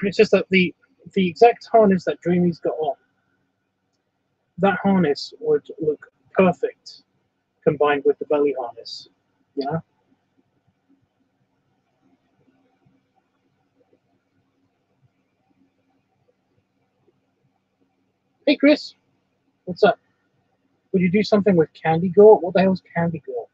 It's just that the exact harness that Dreamy's got on, that harness would look perfect combined with the belly harness. You know? Hey Chris, what's up? Would you do something with Candy Gore? What the hell's Candy Gore?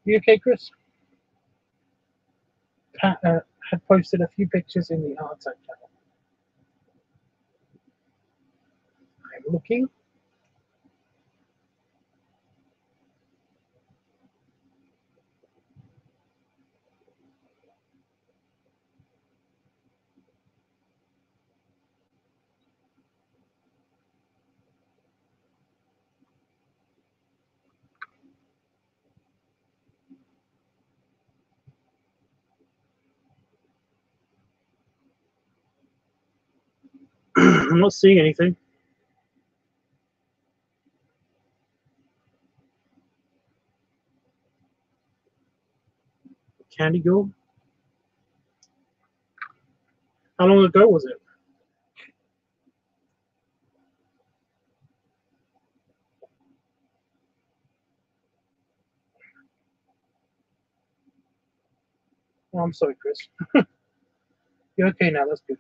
You okay, Chris? Pat had posted a few pictures in the art channel. I'm looking. I'm not seeing anything. Candy Gore? How long ago was it? Oh, I'm sorry, Chris. You're okay now, that's good.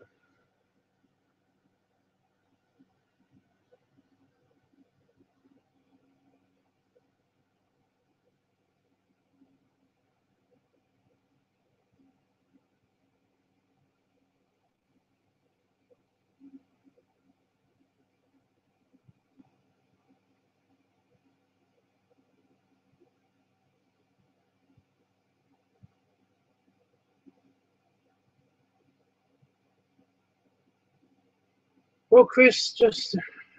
Well, Chris, just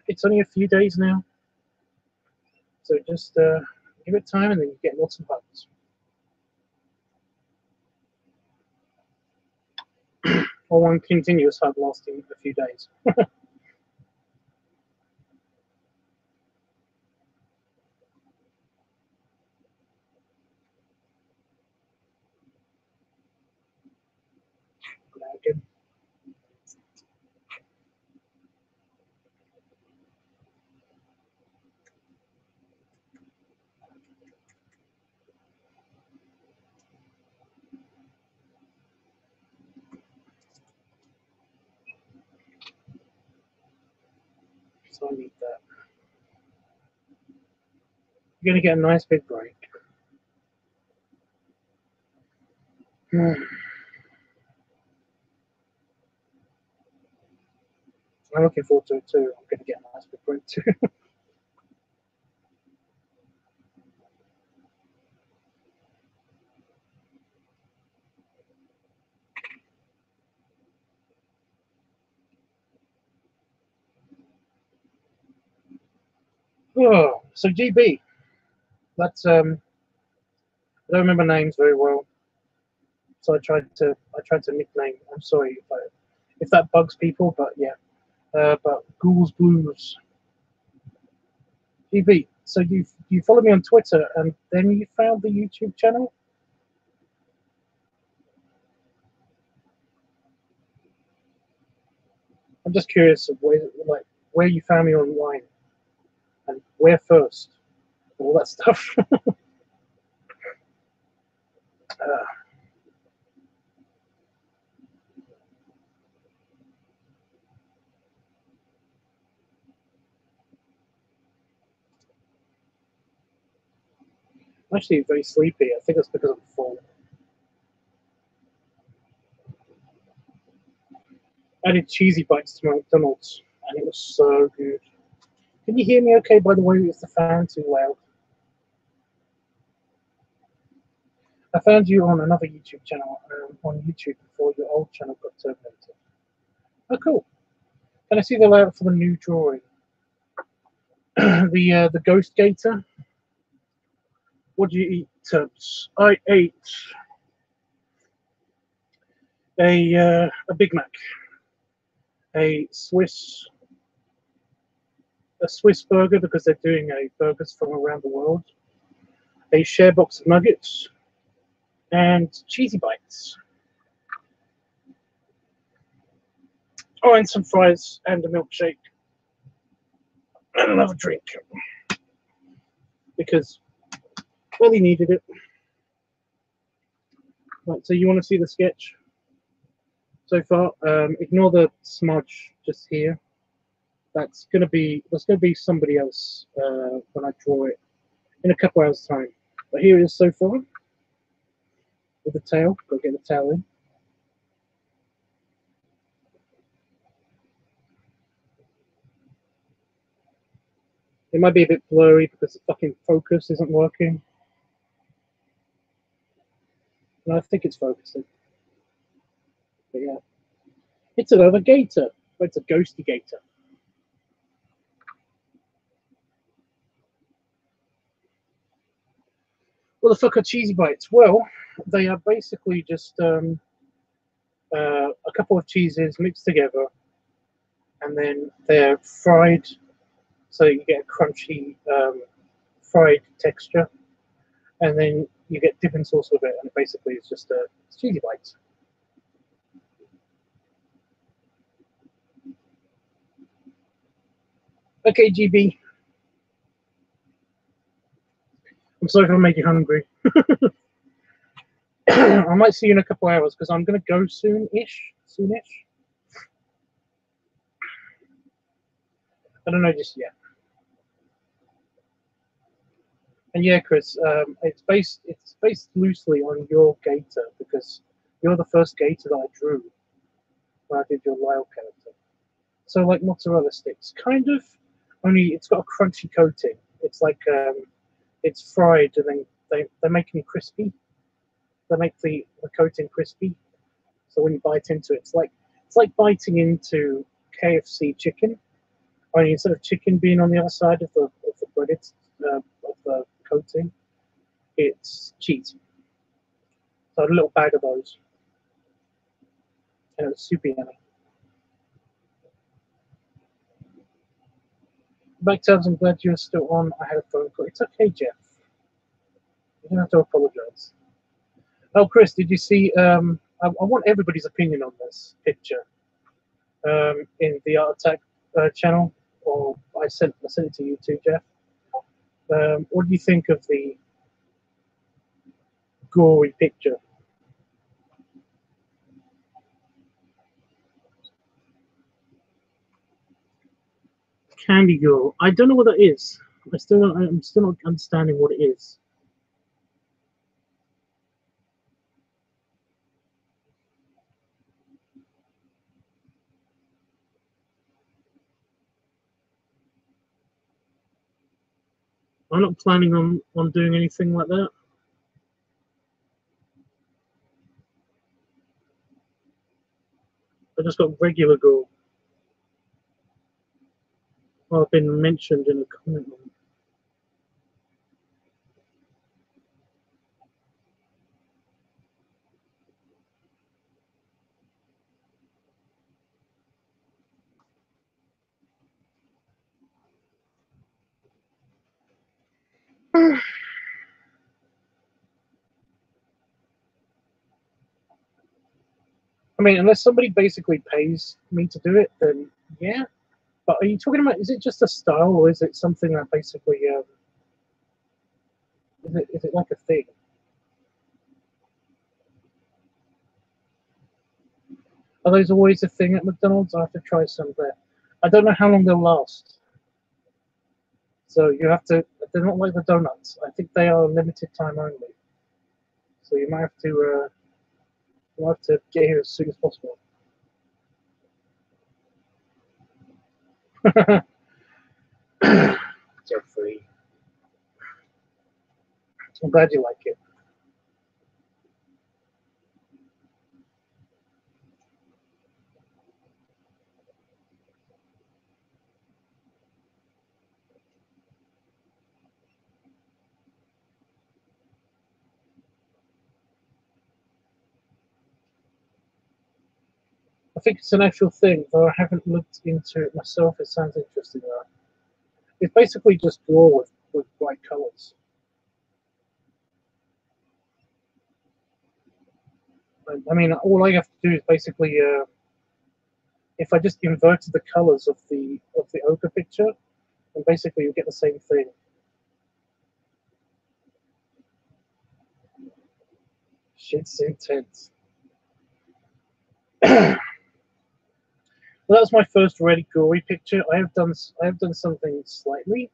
it's only a few days now, so just give it time, and then you get lots of hugs, or one continuous hug lasting a few days. So I need that. You're going to get a nice big break. I'm looking forward to it too. I'm going to get a nice big break too. Oh, so GB, that's I don't remember names very well, so I tried to nickname. I'm sorry if that bugs people, but yeah. But Ghouls Blues, GB. So you follow me on Twitter, and then you found the YouTube channel. I'm just curious of where you found me online, and where first, all that stuff. I'm actually very sleepy. I think it's because I'm full. I did cheesy bites to my McDonald's, and it was so good. Can you hear me okay, by the way? Is the fan too loud? I found you on another YouTube channel, on YouTube before your old channel got terminated. Oh, cool. Can I see the layout for the new drawing? The ghost gator. What did you eat, Tubbs? I ate a Big Mac, a Swiss burger because they're doing burgers from around the world, a share box of nuggets, and cheesy bites. Oh, and some fries and a milkshake and another drink because well, he needed it. Right, so you want to see the sketch so far? Ignore the smudge just here. That's gonna be somebody else when I draw it in a couple hours time. But here it is so far with the tail. Go get the tail in. It might be a bit blurry because the fucking focus isn't working. And I think it's focusing. But yeah. It's another gator. But it's a ghosty gator. What the fuck are cheesy bites? Well, they are basically just a couple of cheeses mixed together, and then they're fried, so you get a crunchy fried texture, and then you get dipping sauce with it, and basically it's just it's cheesy bites. Okay, GB. I'm sorry if I made you hungry. I might see you in a couple hours because I'm going to go soon-ish. I don't know just yet. And yeah, Chris, it's based loosely on your gator because you're the first gator that I drew when I did your Lyle character. So like mozzarella sticks, kind of. Only it's got a crunchy coating. It's like it's fried and then they make them crispy. They make the coating crispy. So when you bite into it, it's like biting into KFC chicken. Only instead of chicken being on the other side of the breaded of the coating, it's cheese. So I had a little bag of those, and it was super yummy. Back tabs, I'm glad you're still on. I had a phone call. It's okay, Jeff. You don't have to apologize. Oh, Chris, did you see? I want everybody's opinion on this picture in the Art Attack channel, or I sent it to you too, Jeff. What do you think of the gory picture? Candy girl. I don't know what that is. I'm still not understanding what it is. I'm not planning on doing anything like that. I just got regular girl. Well, I've been mentioned in a comment. I mean, unless somebody basically pays me to do it, then yeah. But are you talking about? Is it just a style, or is it something that basically? Is it like a thing? Are those always a thing at McDonald's? I have to try some there. I don't know how long they'll last. So you have to. They're not like the donuts. I think they are limited time only. So you might have to. You'll have to get here as soon as possible. Jeffrey, I'm glad you like it. I think it's an actual thing, though I haven't looked into it myself. It sounds interesting though. It's basically just draw with bright colors. I mean, all I have to do is basically, if I just inverted the colors of the ochre picture, then basically you get the same thing. Shit's intense. Well, that was my first really gory picture. I have done something slightly.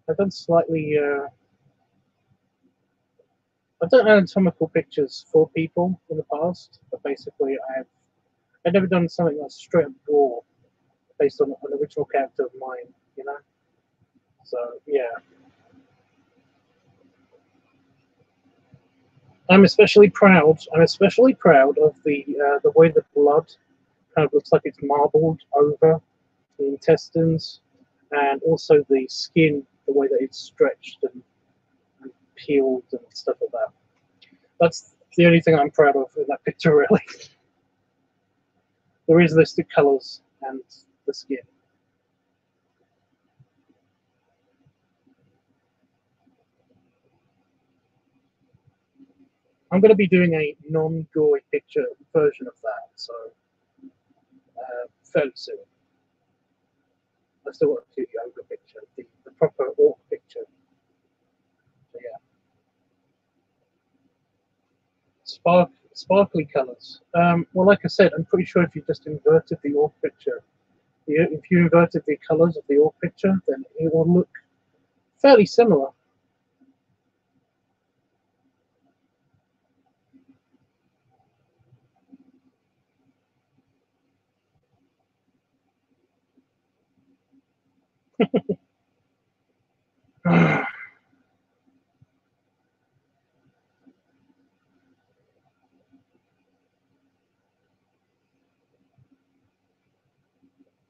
I've done slightly. I've done anatomical pictures for people in the past, but basically I've never done something that's straight up gore based on an original character of mine, you know. So yeah, I'm especially proud. I'm especially proud of the way the blood kind of looks like it's marbled over the intestines, and also the skin, the way that it's stretched and peeled and stuff like that. That's the only thing I'm proud of in that picture, really. The realistic colors and the skin. I'm going to be doing a non-gory picture version of that, so fairly soon. I still want to do the ogre picture, the proper orc picture. So yeah, sparkly colours. Well, like I said, I'm pretty sure if you just inverted the orc picture, if you inverted the colours of the orc picture, then it will look fairly similar.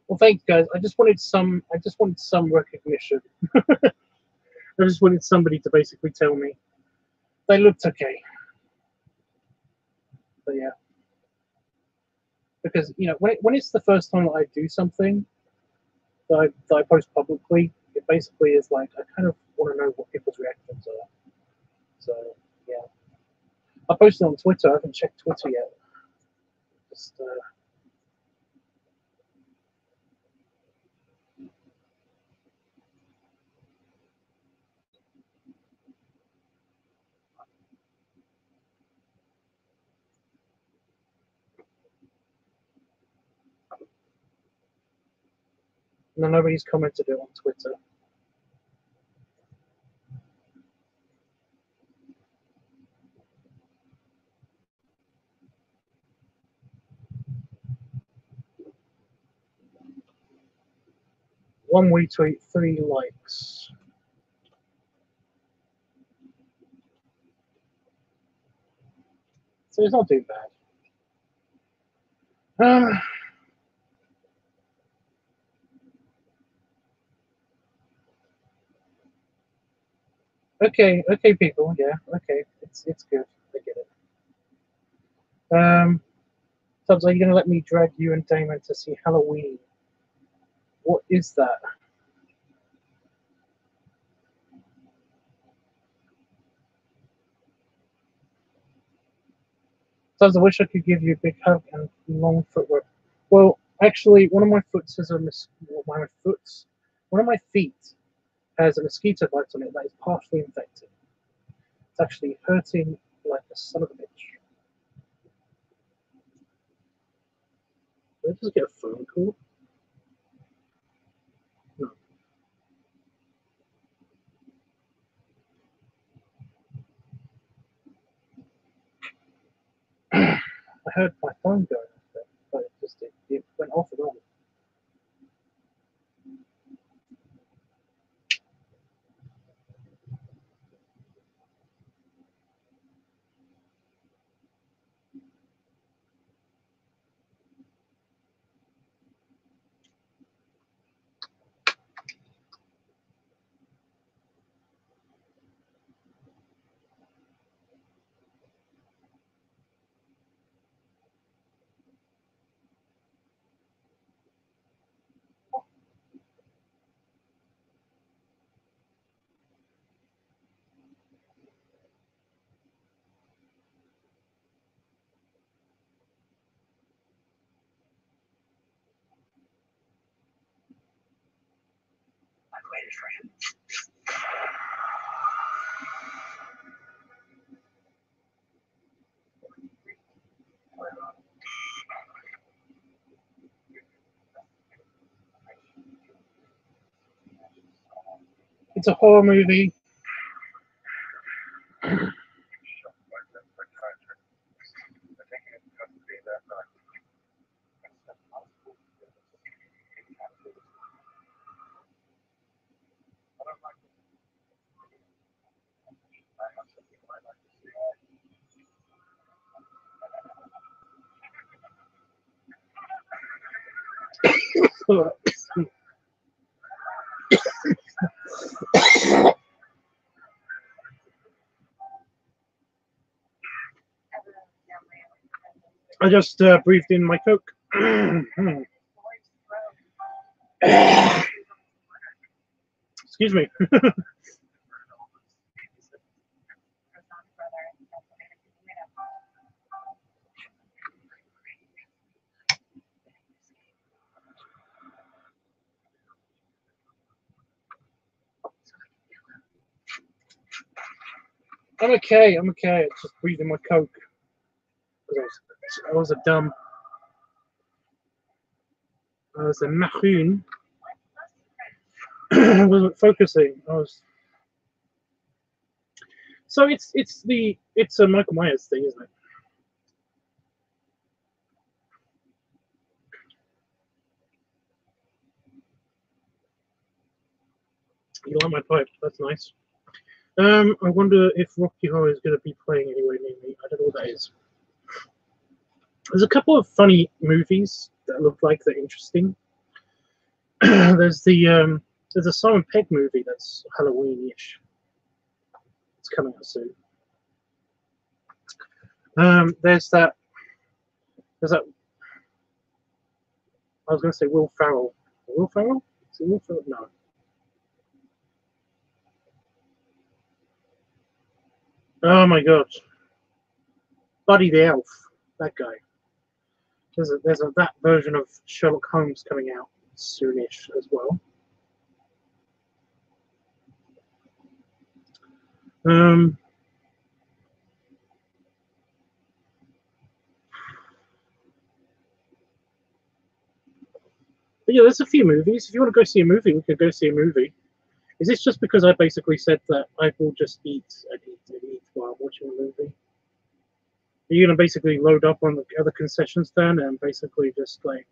Well, thank you guys. I just wanted some recognition. I just wanted somebody to basically tell me they looked okay. But yeah, because you know, when it's the first time that I do something that I post publicly, it basically is like I kind of want to know what people's reactions are. So yeah, I posted on Twitter. I haven't checked Twitter yet. Just No, nobody's commented it on Twitter. One retweet, 3 likes. So it's not too bad. Okay, people, yeah, okay, it's good. I get it. Tubbs, are you gonna let me drag you and Damon to see Halloween? What is that? Tubbs, I wish I could give you a big hug and long footwork. Well, actually, one of my foots has one of my feet has a mosquito bite on it that is partially infected. It's actually hurting like a son of a bitch. Did I just get a phone call? No. I heard my phone going off, but it went off and on. It's a horror movie. I just breathed in my Coke. Excuse me. I'm okay. I just breathed in my Coke. I was a mahoon. I wasn't focusing. So it's a Michael Myers thing, isn't it? You like my pipe? That's nice. I wonder if Rocky Horror is going to be playing anywhere near me. I don't know what that is. There's a couple of funny movies that look like they're interesting. There's a Simon Pegg movie that's Halloween-ish. It's coming out soon. There's that. I was going to say Will Ferrell. Will Ferrell? Is it Will Ferrell? No. Oh my god. Buddy the Elf. That guy. There's that version of Sherlock Holmes coming out soonish as well. But yeah, there's a few movies. If you want to go see a movie, we could go see a movie. Is this just because I basically said that I will just eat and eat and eat while watching a movie? Are you gonna basically load up on the other concession stand and basically just like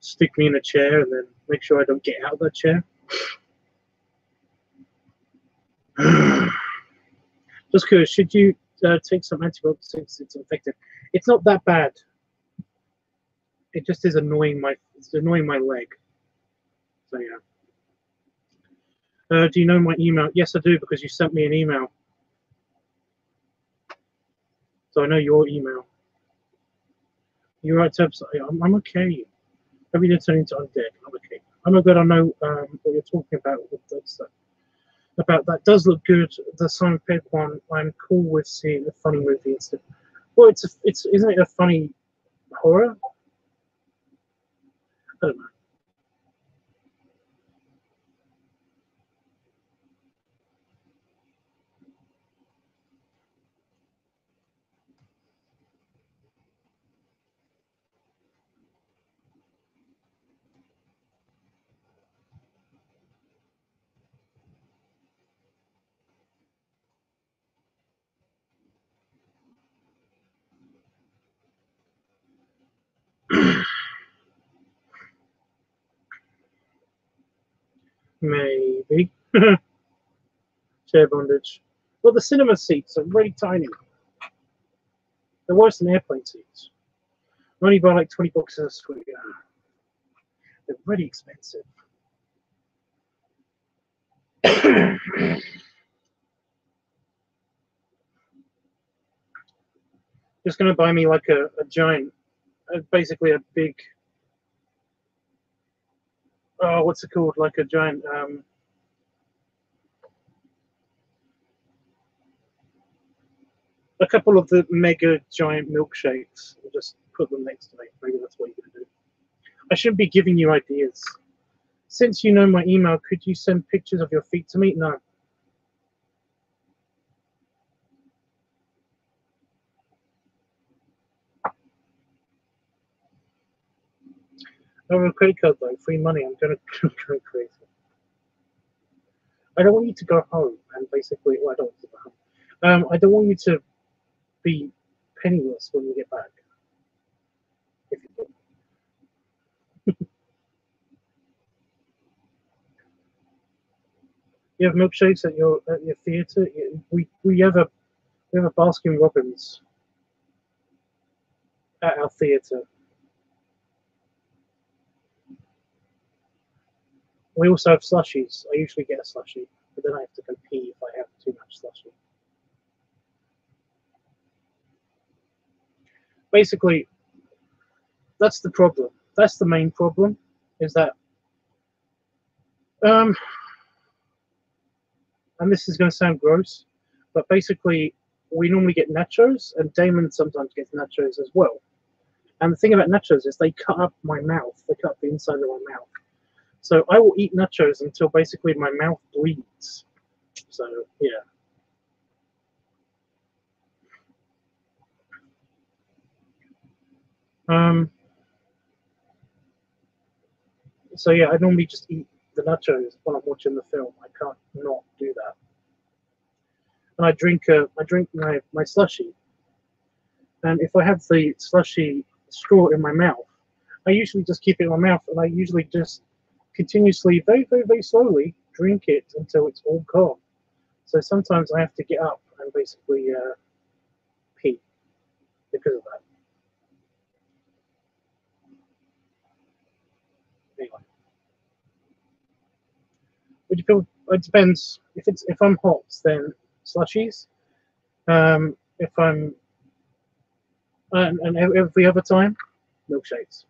stick me in a chair and then make sure I don't get out of that chair? Just curious, should you take some antibiotics since it's infected? It's not that bad. It just is annoying it's annoying my leg. So yeah. Do you know my email? Yes, I do, because you sent me an email. So I know your email. You're right, Tubbs. I'm okay. Maybe they're turning to undead. I'm okay. I'm not good. I know what you're talking about with that stuff. About that does look good. The Simon Pegg one, I'm cool with seeing a funny movie instead. Well, isn't it a funny horror? I don't know. Maybe. Chair bondage. Well, the cinema seats are really tiny. They're worse than airplane seats. I only buy like $20 a suite. They're really expensive. Just gonna buy me like a giant, basically a big. Oh, what's it called? Like a giant. A couple of the mega giant milkshakes and just put them next to me. Maybe that's what you're gonna do. I shouldn't be giving you ideas. Since you know my email, could you send pictures of your feet to me? No. I have a credit card though, free money. I'm gonna go crazy. I don't want you to go home and basically, well, I don't want you to go home. I don't want you to be penniless when you get back. If you do. You have milkshakes at your theatre. We have a Baskin Robbins at our theatre. We also have slushies. I usually get a slushie, but then I have to go pee if I have too much slushie. Basically, that's the problem. That's the main problem, is that, and this is going to sound gross, but basically, we normally get nachos, and Damon sometimes gets nachos as well. And the thing about nachos is they cut up my mouth. They cut up the inside of my mouth. So I will eat nachos until basically my mouth bleeds. So, yeah. So yeah, I normally just eat the nachos when I'm watching the film. I can't not do that. And I drink my slushie. And if I have the slushie straw in my mouth, I usually just keep it in my mouth, and I usually just continuously, very, very, very slowly, drink it until it's all gone. So sometimes I have to get up and basically pee because of that. Anyway, it depends. If I'm hot, then slushies. If I'm and every other time, milkshakes.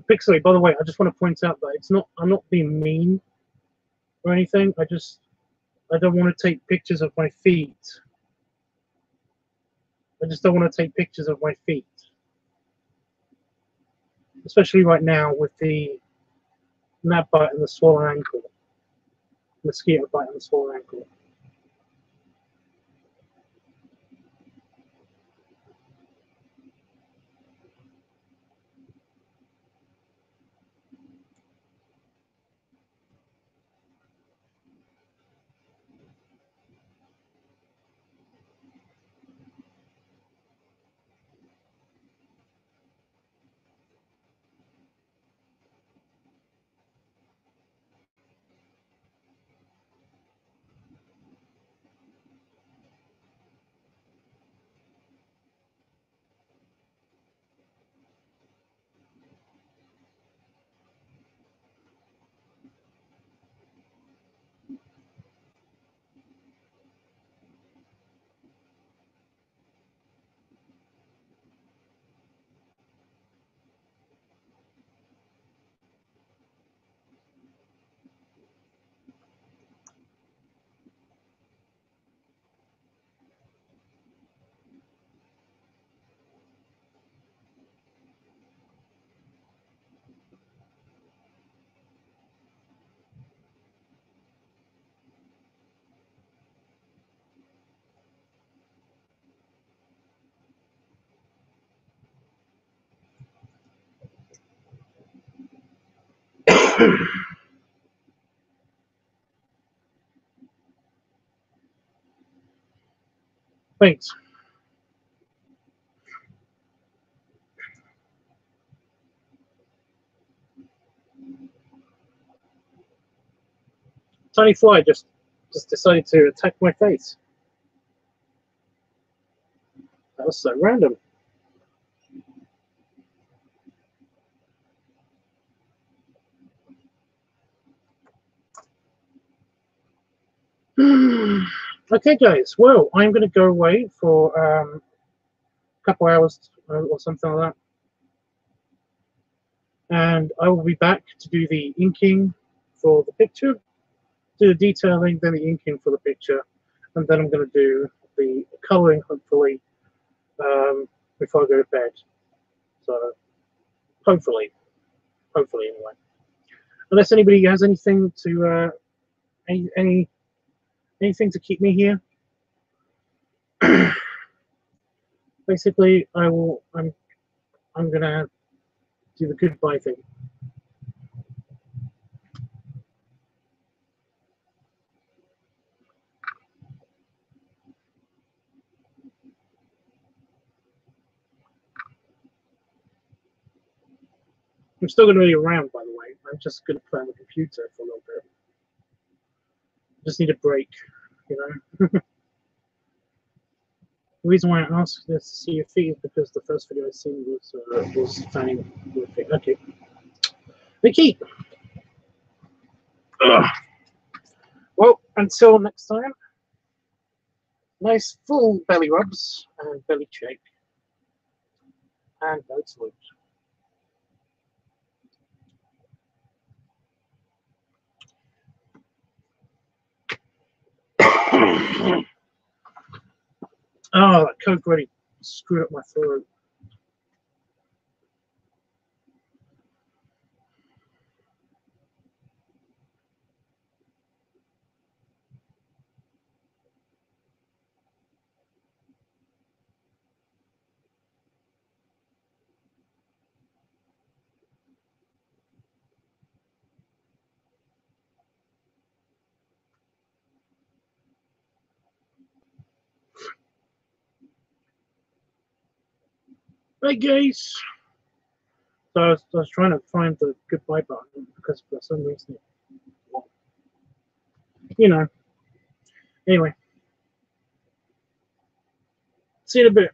Pixely, by the way, I just want to point out that it's not. I'm not being mean or anything. I don't want to take pictures of my feet. I just don't want to take pictures of my feet, especially right now with the gnat bite and the swollen ankle, mosquito bite and the swollen ankle. Thanks. Tiny fly just decided to attack my face. That was so random. Okay, guys. Well, I'm going to go away for a couple hours or something like that, and I will be back to do the inking for the picture, do the detailing, then the inking for the picture, and then I'm going to do the coloring hopefully before I go to bed. So hopefully anyway. Unless anybody has anything to anything to keep me here. Basically, I'm gonna do the goodbye thing. I'm still gonna be around, by the way. I'm just gonna play on the computer for a little bit. Just need a break, you know. The reason why I asked this to see your feet is because the first video I seen was fanning your feet. Okay. Vicky. Well, until next time. Nice full belly rubs and belly shake. And no salute. Oh, that Coke really screwed up my throat. Hey guys! So I was trying to find the goodbye button because for some reason, you know. Anyway, see you in a bit.